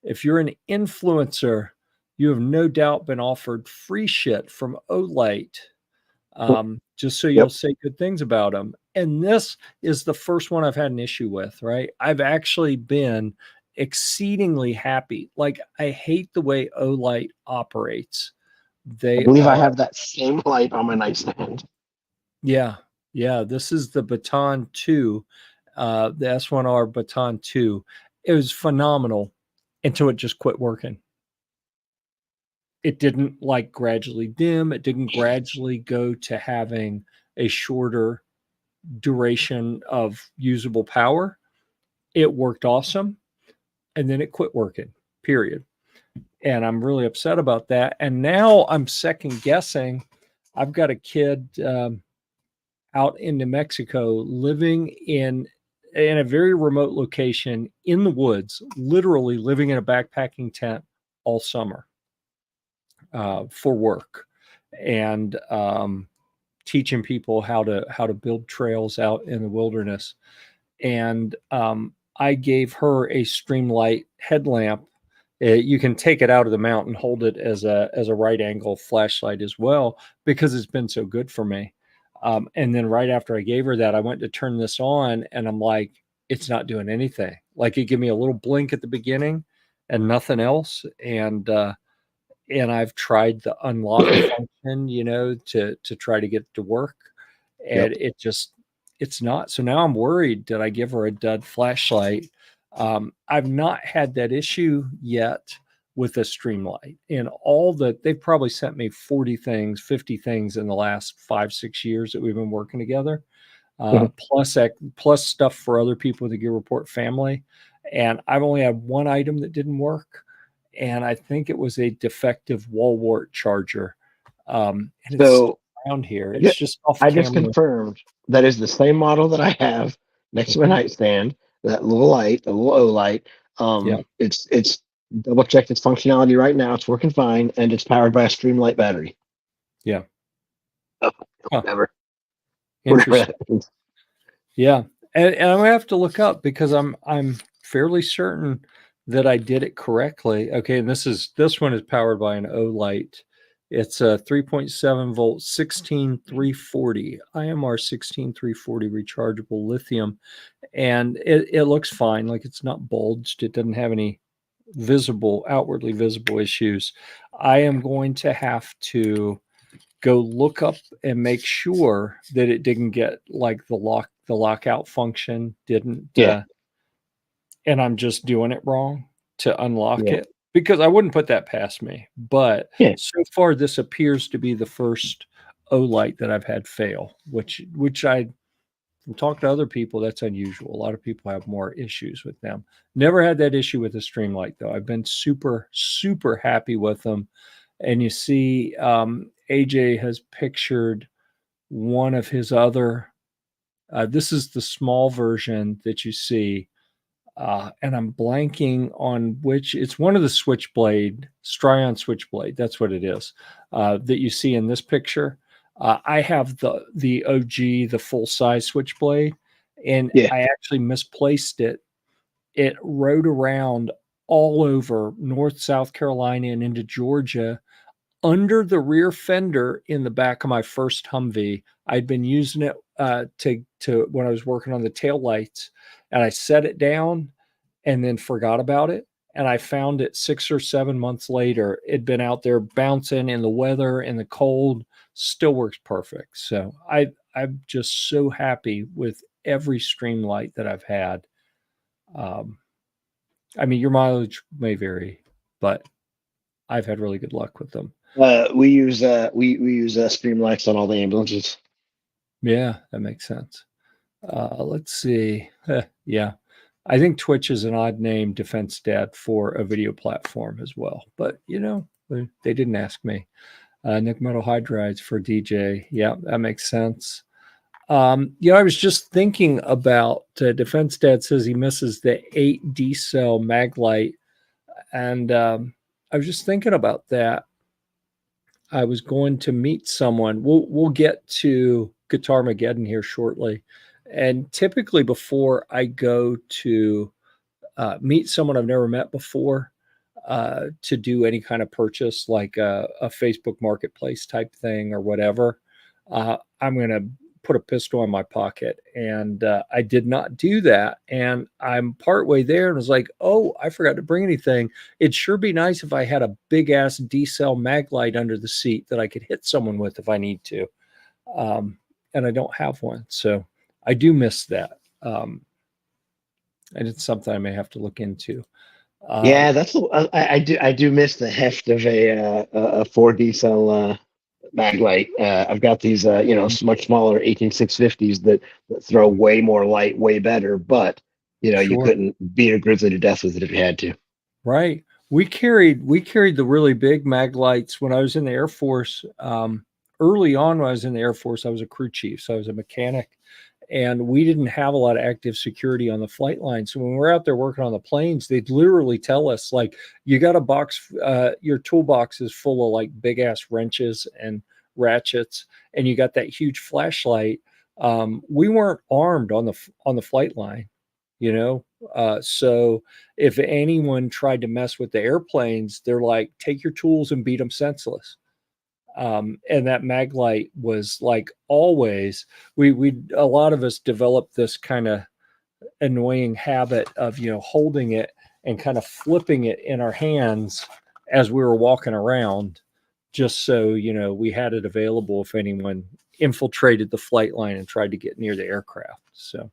if you're an influencer, you have no doubt been offered free shit from Olight, just so you'll say good things about them. And this is the first one I've had an issue with, right? I've actually been exceedingly happy. Like, I hate the way Olight operates. I believe I have that same light on my nightstand. Yeah. Yeah. This is the Baton 2, the S1R Baton 2. It was phenomenal until it just quit working. It didn't like gradually dim. It didn't gradually go to having a shorter duration of usable power. It worked awesome. And then it quit working, period. And I'm really upset about that. And now I'm second guessing. I've got a kid out in New Mexico living in a very remote location in the woods, literally living in a backpacking tent all summer for work, and teaching people how to build trails out in the wilderness. And I gave her a Streamlight headlamp. You can take it out of the mount and hold it as a right angle flashlight as well, because it's been so good for me. And then right after I gave her that, I went to turn this on, and I'm like, it's not doing anything. Like, it gave me a little blink at the beginning and nothing else. And I've tried the unlock function, to try to get it to work, Yep. and it's not. So now I'm worried, did I give her a dud flashlight? I've not had that issue yet with a Streamlight. And they've probably sent me 40 things, 50 things in the last 5-6 years that we've been working together, Mhm. plus stuff for other people in the GearReport family. And I've only had one item that didn't work, and I think it was a defective wall wart charger. And it's still So around here. I ju- It's just off I just camera. confirmed that is the same model that I have next to my Mhm. nightstand. That little light, the little O light. Yeah, It's double checked its functionality right now. It's working fine, and it's powered by a Streamlight battery. yeah. Oh, Huh, whatever interesting. that means. Yeah, and I'm gonna have to look up, because I'm fairly certain that I did it correctly. Okay, and this one is powered by an O light. It's a 3.7 volt 16340 IMR 16340 rechargeable lithium, and it looks fine. Like, it's not bulged. It doesn't have any outwardly visible issues. I am going to have to go look up and make sure that it didn't get, like, the lockout function didn't, Yeah, and I'm just doing it wrong to unlock yeah, it, because I wouldn't put that past me. But yeah, so far, this appears to be the first O light that I've had fail, which I from talking to other people, that's unusual. A lot of people have more issues with them. Never had that issue with the Streamlight, though. I've been super, super happy with them. And you see, AJ has pictured one of his other. This is the small version that you see, and I'm blanking on which. It's one of the Switchblade, Stryon Switchblade. That's what it is, that you see in this picture. I have the OG, the full size Switchblade, and yeah. I actually misplaced it. It rode around all over North South Carolina and into Georgia under the rear fender in the back of my first Humvee. I'd been using it to when I was working on the tail lights, and I set it down and then forgot about it. And I found it 6 or 7 months later. It'd been out there bouncing in the weather and the cold, still works perfect. So I'm just so happy with every Streamlight that I've had. Um, I mean, your mileage may vary, but I've had really good luck with them. We use Streamlights on all the ambulances. Yeah, that makes sense. Let's see. Yeah, I think Twitch is an odd name, Defense Dad, for a video platform as well. But they didn't ask me. Nick Metal Hydrides for DJ. Yeah, that makes sense. I was just thinking about Defense Dad says he misses the 8D cell mag light, and I was just thinking about that. I was going to meet someone. We'll get to Guitar Mageddon here shortly, and typically before I go to meet someone I've never met before, to do any kind of purchase, like a Facebook Marketplace type thing or whatever, I'm going to put a pistol in my pocket. And I did not do that. And I'm partway there and was like, oh, I forgot to bring anything. It'd sure be nice if I had a big ass D cell mag light under the seat that I could hit someone with if I need to. Um, and I don't have one. So I do miss that. And it's something I may have to look into. Yeah, I do miss the heft of a 4D cell mag light. I've got these much smaller 18650s that throw way more light, way better. But you Sure. couldn't beat a grizzly to death with it if you had to. Right. We carried the really big mag lights when I was in the Air Force. Early on, when I was in the Air Force, I was a crew chief, so I was a mechanic, and we didn't have a lot of active security on the flight line. So when we're out there working on the planes, they'd literally tell us, like, you got a box, your toolbox is full of like big ass wrenches and ratchets, and you got that huge flashlight. We weren't armed on the flight line, you know. So if anyone tried to mess with the airplanes, they're like, take your tools and beat them senseless. And that mag light was like always, we a lot of us developed this kind of annoying habit of holding it and kind of flipping it in our hands as we were walking around, just so we had it available if anyone infiltrated the flight line and tried to get near the aircraft. So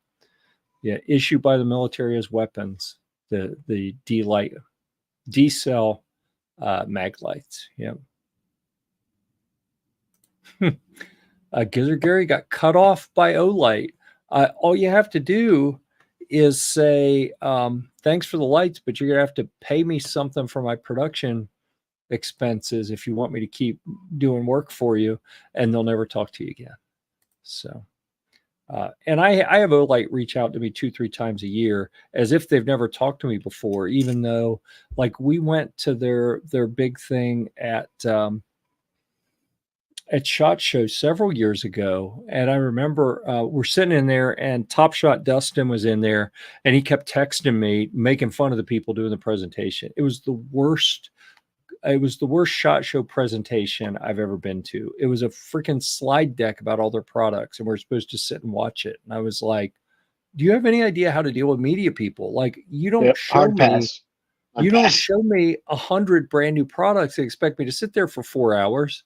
yeah, issued by the military as weapons, the D cell mag lights. Yeah. Gizzard Gary got cut off by Olight. All you have to do is say, thanks for the lights, but you're going to have to pay me something for my production expenses if you want me to keep doing work for you, and they'll never talk to you again. So, and I have Olight reach out to me 2-3 times a year as if they've never talked to me before, even though, like, we went to their big thing at SHOT Show several years ago, and I remember we're sitting in there, and Top Shot Dustin was in there, and he kept texting me, making fun of the people doing the presentation. It was the worst. It was the worst SHOT Show presentation I've ever been to. It was a freaking slide deck about all their products, and we're supposed to sit and watch it. And I was like, "Do you have any idea how to deal with media people? Like, you don't Yep, show hard me." pass. You Hard don't pass. show me 100 brand new products and expect me to sit there for 4 hours.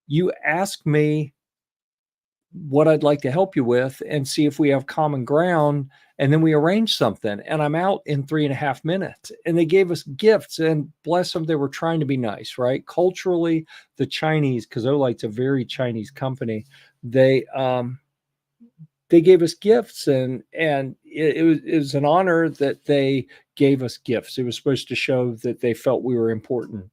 You ask me what I'd like to help you with and see if we have common ground. And then we arrange something. And I'm out in 3.5 minutes. And they gave us gifts, and bless them, they were trying to be nice, right? Culturally, the Chinese, because Olight's a very Chinese company, they gave us gifts, and it was an honor that they gave us gifts. It was supposed to show that they felt we were important.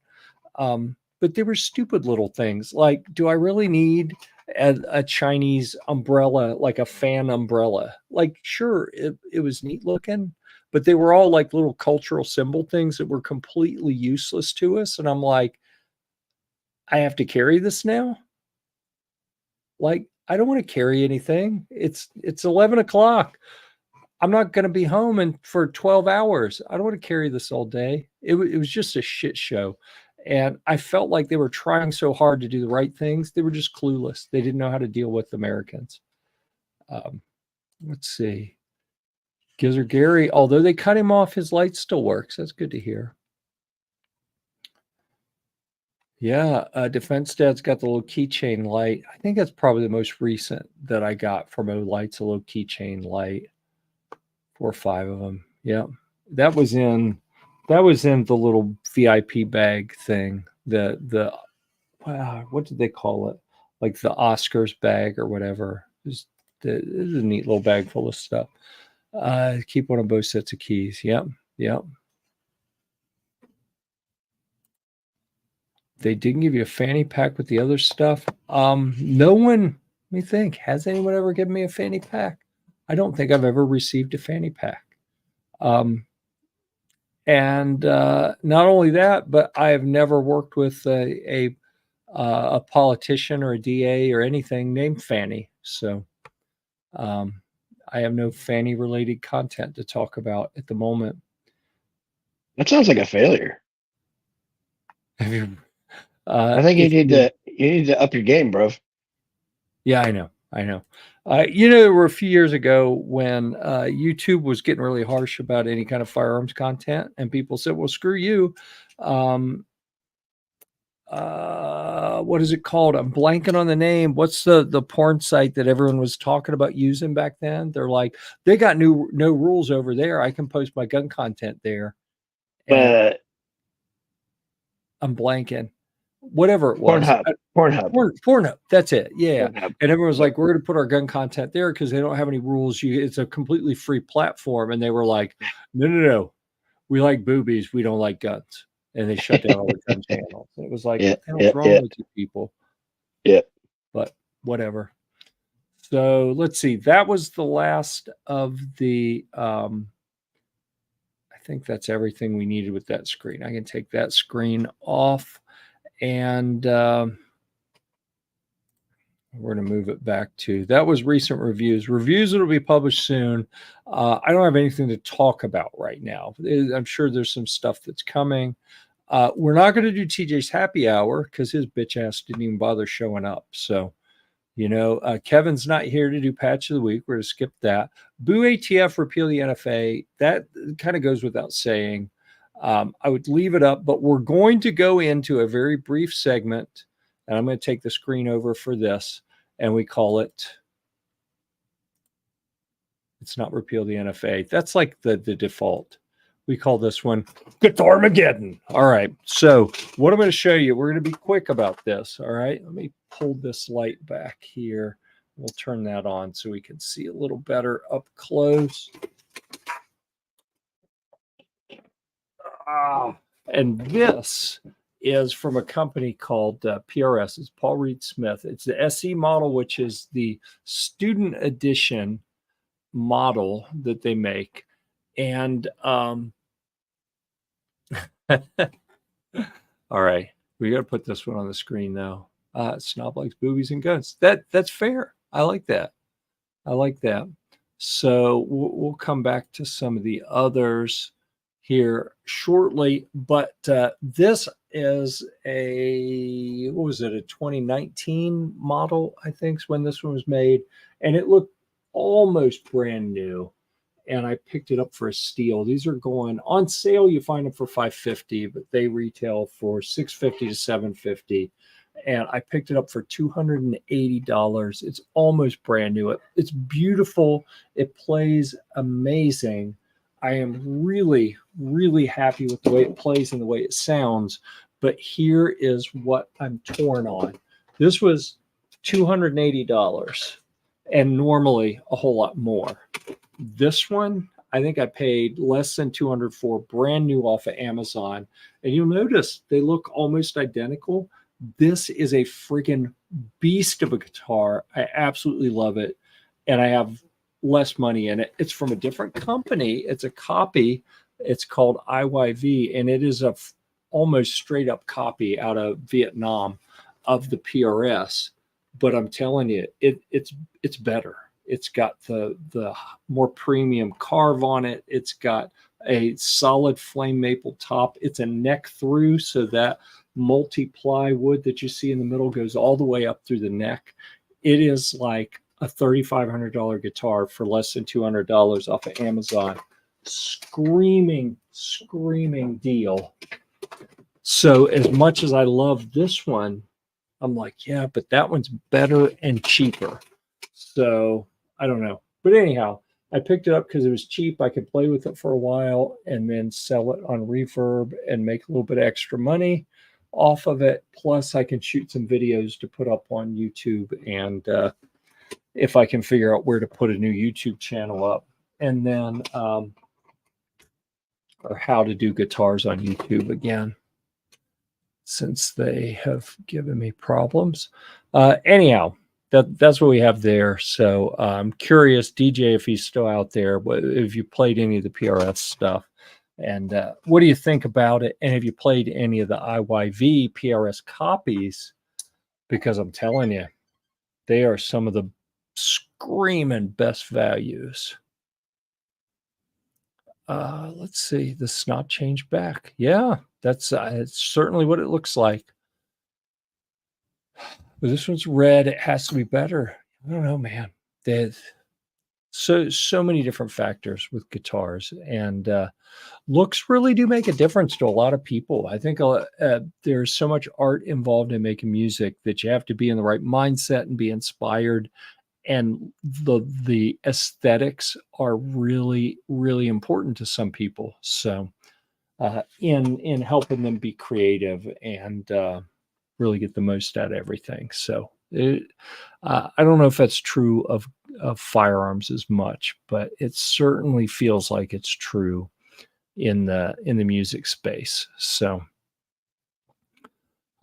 But they were stupid little things like, do I really need a Chinese umbrella, like a fan umbrella? Like, sure, it was neat looking, but they were all like little cultural symbol things that were completely useless to us. And I'm like, I have to carry this now? Like, I don't want to carry anything. It's 11 o'clock. I'm not going to be home for 12 hours. I don't want to carry this all day. It was just a shit show. And I felt like they were trying so hard to do the right things. They were just clueless. They didn't know how to deal with Americans. Um, let's see. Gizzard Gary, although they cut him off, his light still works. That's good to hear. Yeah, Defense Dad's got the little keychain light. I think that's probably the most recent that I got from Olight's, a little keychain light. 4 or 5 of them. Yeah, that was in the little VIP bag thing. The what did they call it? Like the Oscars bag or whatever. It was a neat little bag full of stuff. Keep one of both sets of keys. Yep, yep. They didn't give you a fanny pack with the other stuff. No one. Let me think. Has anyone ever given me a fanny pack? I don't think I've ever received a fanny pack. And not only that, but I have never worked with a politician or a DA or anything named Fanny. So I have no Fanny related content to talk about at the moment. That sounds like a failure. Have you, I think if you, you need to up your game, bro. yeah, I know. There were a few years ago when YouTube was getting really harsh about any kind of firearms content, and people said, "Well, screw you." What what is it called? I'm blanking on the name. What's the porn site that everyone was talking about using back then? They're like, they got no rules over there. I can post my gun content there. And But I'm blanking. Whatever it was. Pornhub. Pornhub. That's it. Yeah. Pornhub. And everyone was like, we're going to put our gun content there because they don't have any rules. It's a completely free platform. And they were like, no. We like boobies. We don't like guns. And they shut down all the gun channels. It was like, what the hell's wrong with you people? Yeah. But whatever. So let's see. That was the last of the I think that's everything we needed with that screen. I can take that screen off, and we're going to move it back to, that was recent reviews. Reviews that will be published soon. I don't have anything to talk about right now. I'm sure there's some stuff that's coming. We're not going to do TJ's happy hour because his bitch ass didn't even bother showing up. So, Kevin's not here to do patch of the week. We're going to skip that. Boo ATF, repeal the NFA. That kind of goes without saying. I would leave it up, but we're going to go into a very brief segment, and I'm going to take the screen over for this, and we call it, it's not repeal the NFA. That's like the default. We call this one Guitarmageddon. All right. So what I'm going to show you, we're going to be quick about this. All right. Let me pull this light back here. We'll turn that on so we can see a little better up close. And this is from a company called PRS. It's Paul Reed Smith. It's the SE model, which is the student edition model that they make. And all right, we got to put this one on the screen though. Snob likes boobies and guns. That's fair. I like that. So we'll come back to some of the others here shortly, but this is a, what was it, a 2019 model, I think is when this one was made, and it looked almost brand new. And I picked it up for a steal. These are going on sale. You find them for $550, but they retail for $650 to $750. And I picked it up for $280. It's almost brand new. It's beautiful. It plays amazing. I am really, really happy with the way it plays and the way it sounds. But here is what I'm torn on. This was $280, and normally a whole lot more. This one, I think I paid less than $200 for, brand new off of Amazon. And you'll notice they look almost identical. This is a friggin' beast of a guitar. I absolutely love it. And I have less money in it. It's from a different company. It's a copy. It's called IYV, and it is a almost straight up copy out of Vietnam of the PRS. But I'm telling you, it's better. It's got the more premium carve on it. It's got a solid flame maple top. It's a neck through, so that multi-ply wood that you see in the middle goes all the way up through the neck. It is like a $3,500 guitar for less than $200 off of Amazon. Screaming deal. So as much as I love this one, I'm like, yeah, but that one's better and cheaper. So I don't know. But anyhow, I picked it up because it was cheap. I could play with it for a while and then sell it on Reverb and make a little bit of extra money off of it. Plus, I can shoot some videos to put up on YouTube. And if I can figure out where to put a new YouTube channel up. And then, or how to do guitars on YouTube again, since they have given me problems. Anyhow, that's what we have there. So I'm curious, DJ, if he's still out there, if you played any of the PRS stuff, and what do you think about it? And have you played any of the IYV PRS copies? Because I'm telling you, they are some of the screaming best values. Let's see, the snot changed back. Yeah, that's it's certainly what it looks like. But this one's red. It has to be better. I don't know, man. So many different factors with guitars, and looks really do make a difference to a lot of people. I think there's so much art involved in making music that you have to be in the right mindset and be inspired, and the aesthetics are really really important to some people. So in helping them be creative and really get the most out of everything. So I don't know if that's true of firearms as much, but it certainly feels like it's true in the music space. So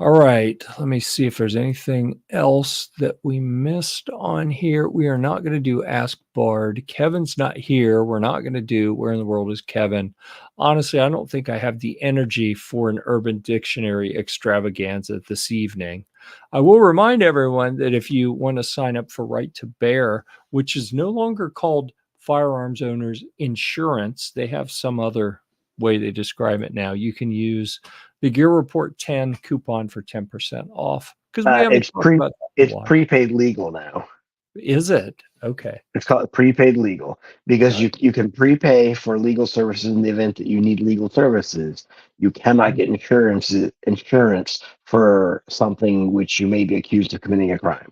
all right, let me see if there's anything else that we missed on here. We are not going to do Ask Bard. Kevin's not here. We're not going to do Where in the World is Kevin? Honestly, I don't think I have the energy for an Urban Dictionary extravaganza this evening. I will remind everyone that if you want to sign up for Right to Bear, which is no longer called Firearms Owners Insurance, they have some other way they describe it now. You can use the Gear Report 10 coupon for 10% off, because we haven't talked about that in a It's while. prepaid legal now. Is it? Okay. It's called prepaid legal because Got you can prepay for legal services in the event that you need legal services. You cannot get insurance for something which you may be accused of committing a crime.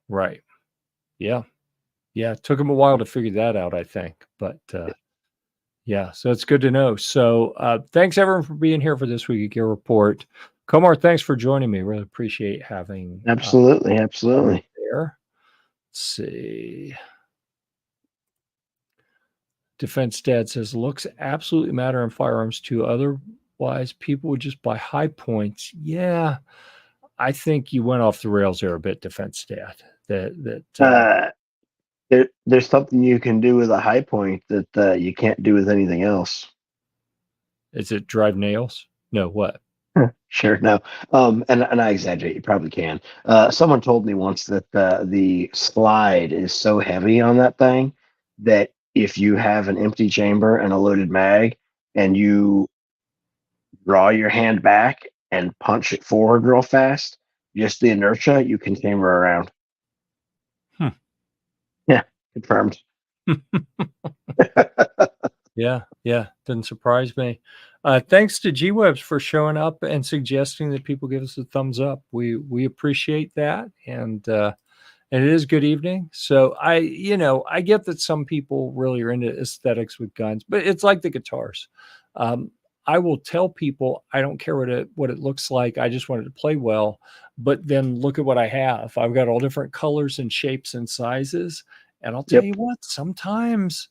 Right. Yeah. Yeah. It took them a while to figure that out, I think. But yeah, so it's good to know. So thanks everyone for being here for this week at Gear Report. Komar, thanks for joining me. Really appreciate having Absolutely, you absolutely. there. Let's see. Defense Dad says looks absolutely matter in firearms too. Otherwise, people would just buy high points. Yeah, I think you went off the rails there a bit, Defense Dad. There's something you can do with a high point that you can't do with anything else. Is it drive nails? No, what? Sure, no. And I exaggerate. You probably can. Someone told me once that the slide is so heavy on that thing that if you have an empty chamber and a loaded mag, and you draw your hand back and punch it forward real fast, just the inertia, you can chamber around. Hmm. Yeah, confirmed. Yeah, doesn't surprise me. Thanks to G-Webs for showing up and suggesting that people give us a thumbs up. We appreciate that, and it is good evening. So I get that some people really are into aesthetics with guns, but it's like the guitars. Um, I will tell people I don't care what it looks like. I just want it to play well. But then look at what I have. I've got all different colors and shapes and sizes, and I'll tell Yep. you what. Sometimes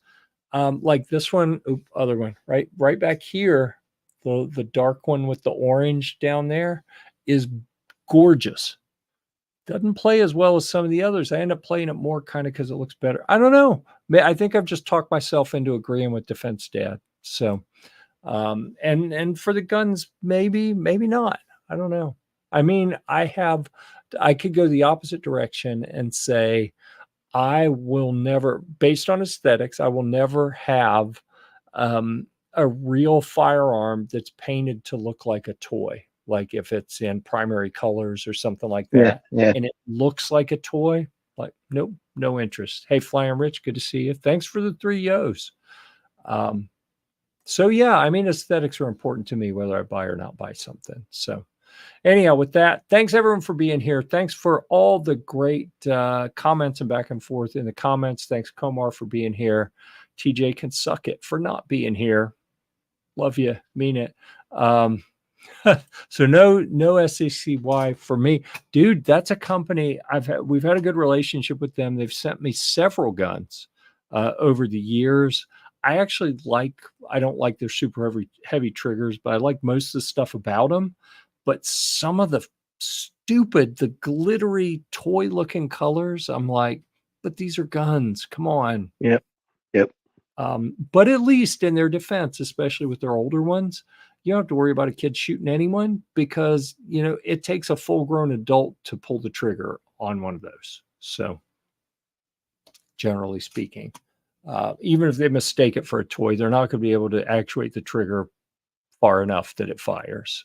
like this one, other one, right back here, the dark one with the orange down there is gorgeous. Doesn't play as well as some of the others. I end up playing it more kind of because it looks better. I don't know. I think I've just talked myself into agreeing with Defense Dad. So, and for the guns, maybe not. I don't know. I mean, I could go the opposite direction and say I will never, based on aesthetics, I will never have a real firearm that's painted to look like a toy. Like if it's in primary colors or something like Yeah, that, yeah. and it looks like a toy, like nope, no interest. Hey, Flying Rich, good to see you. Thanks for the 3 yos. So yeah, I mean, aesthetics are important to me, whether I buy or not buy something. So anyhow, with that, thanks everyone for being here. Thanks for all the great comments and back and forth in the comments. Thanks, Komar, for being here. TJ can suck it for not being here. Love you, mean it. So no SCCY for me, dude. That's a company we've had a good relationship with them. They've sent me several guns over the years. I don't like their super heavy triggers, but I like most of the stuff about them. But some of the the glittery toy looking colors, I'm like, but these are guns. Come on. Yep. Yep. But at least in their defense, especially with their older ones, you don't have to worry about a kid shooting anyone because, it takes a full grown adult to pull the trigger on one of those. So, generally speaking, even if they mistake it for a toy, they're not going to be able to actuate the trigger far enough that it fires.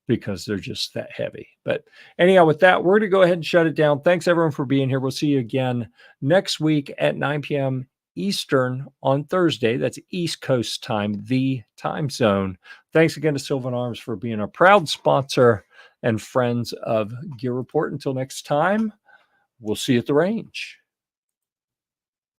because they're just that heavy. But anyhow, with that, we're going to go ahead and shut it down. Thanks everyone for being here. We'll see you again next week at 9 p.m. Eastern on Thursday. That's East Coast time, the time zone. Thanks again to Sylvan Arms for being a proud sponsor and friends of Gear Report. Until next time, we'll see you at the range.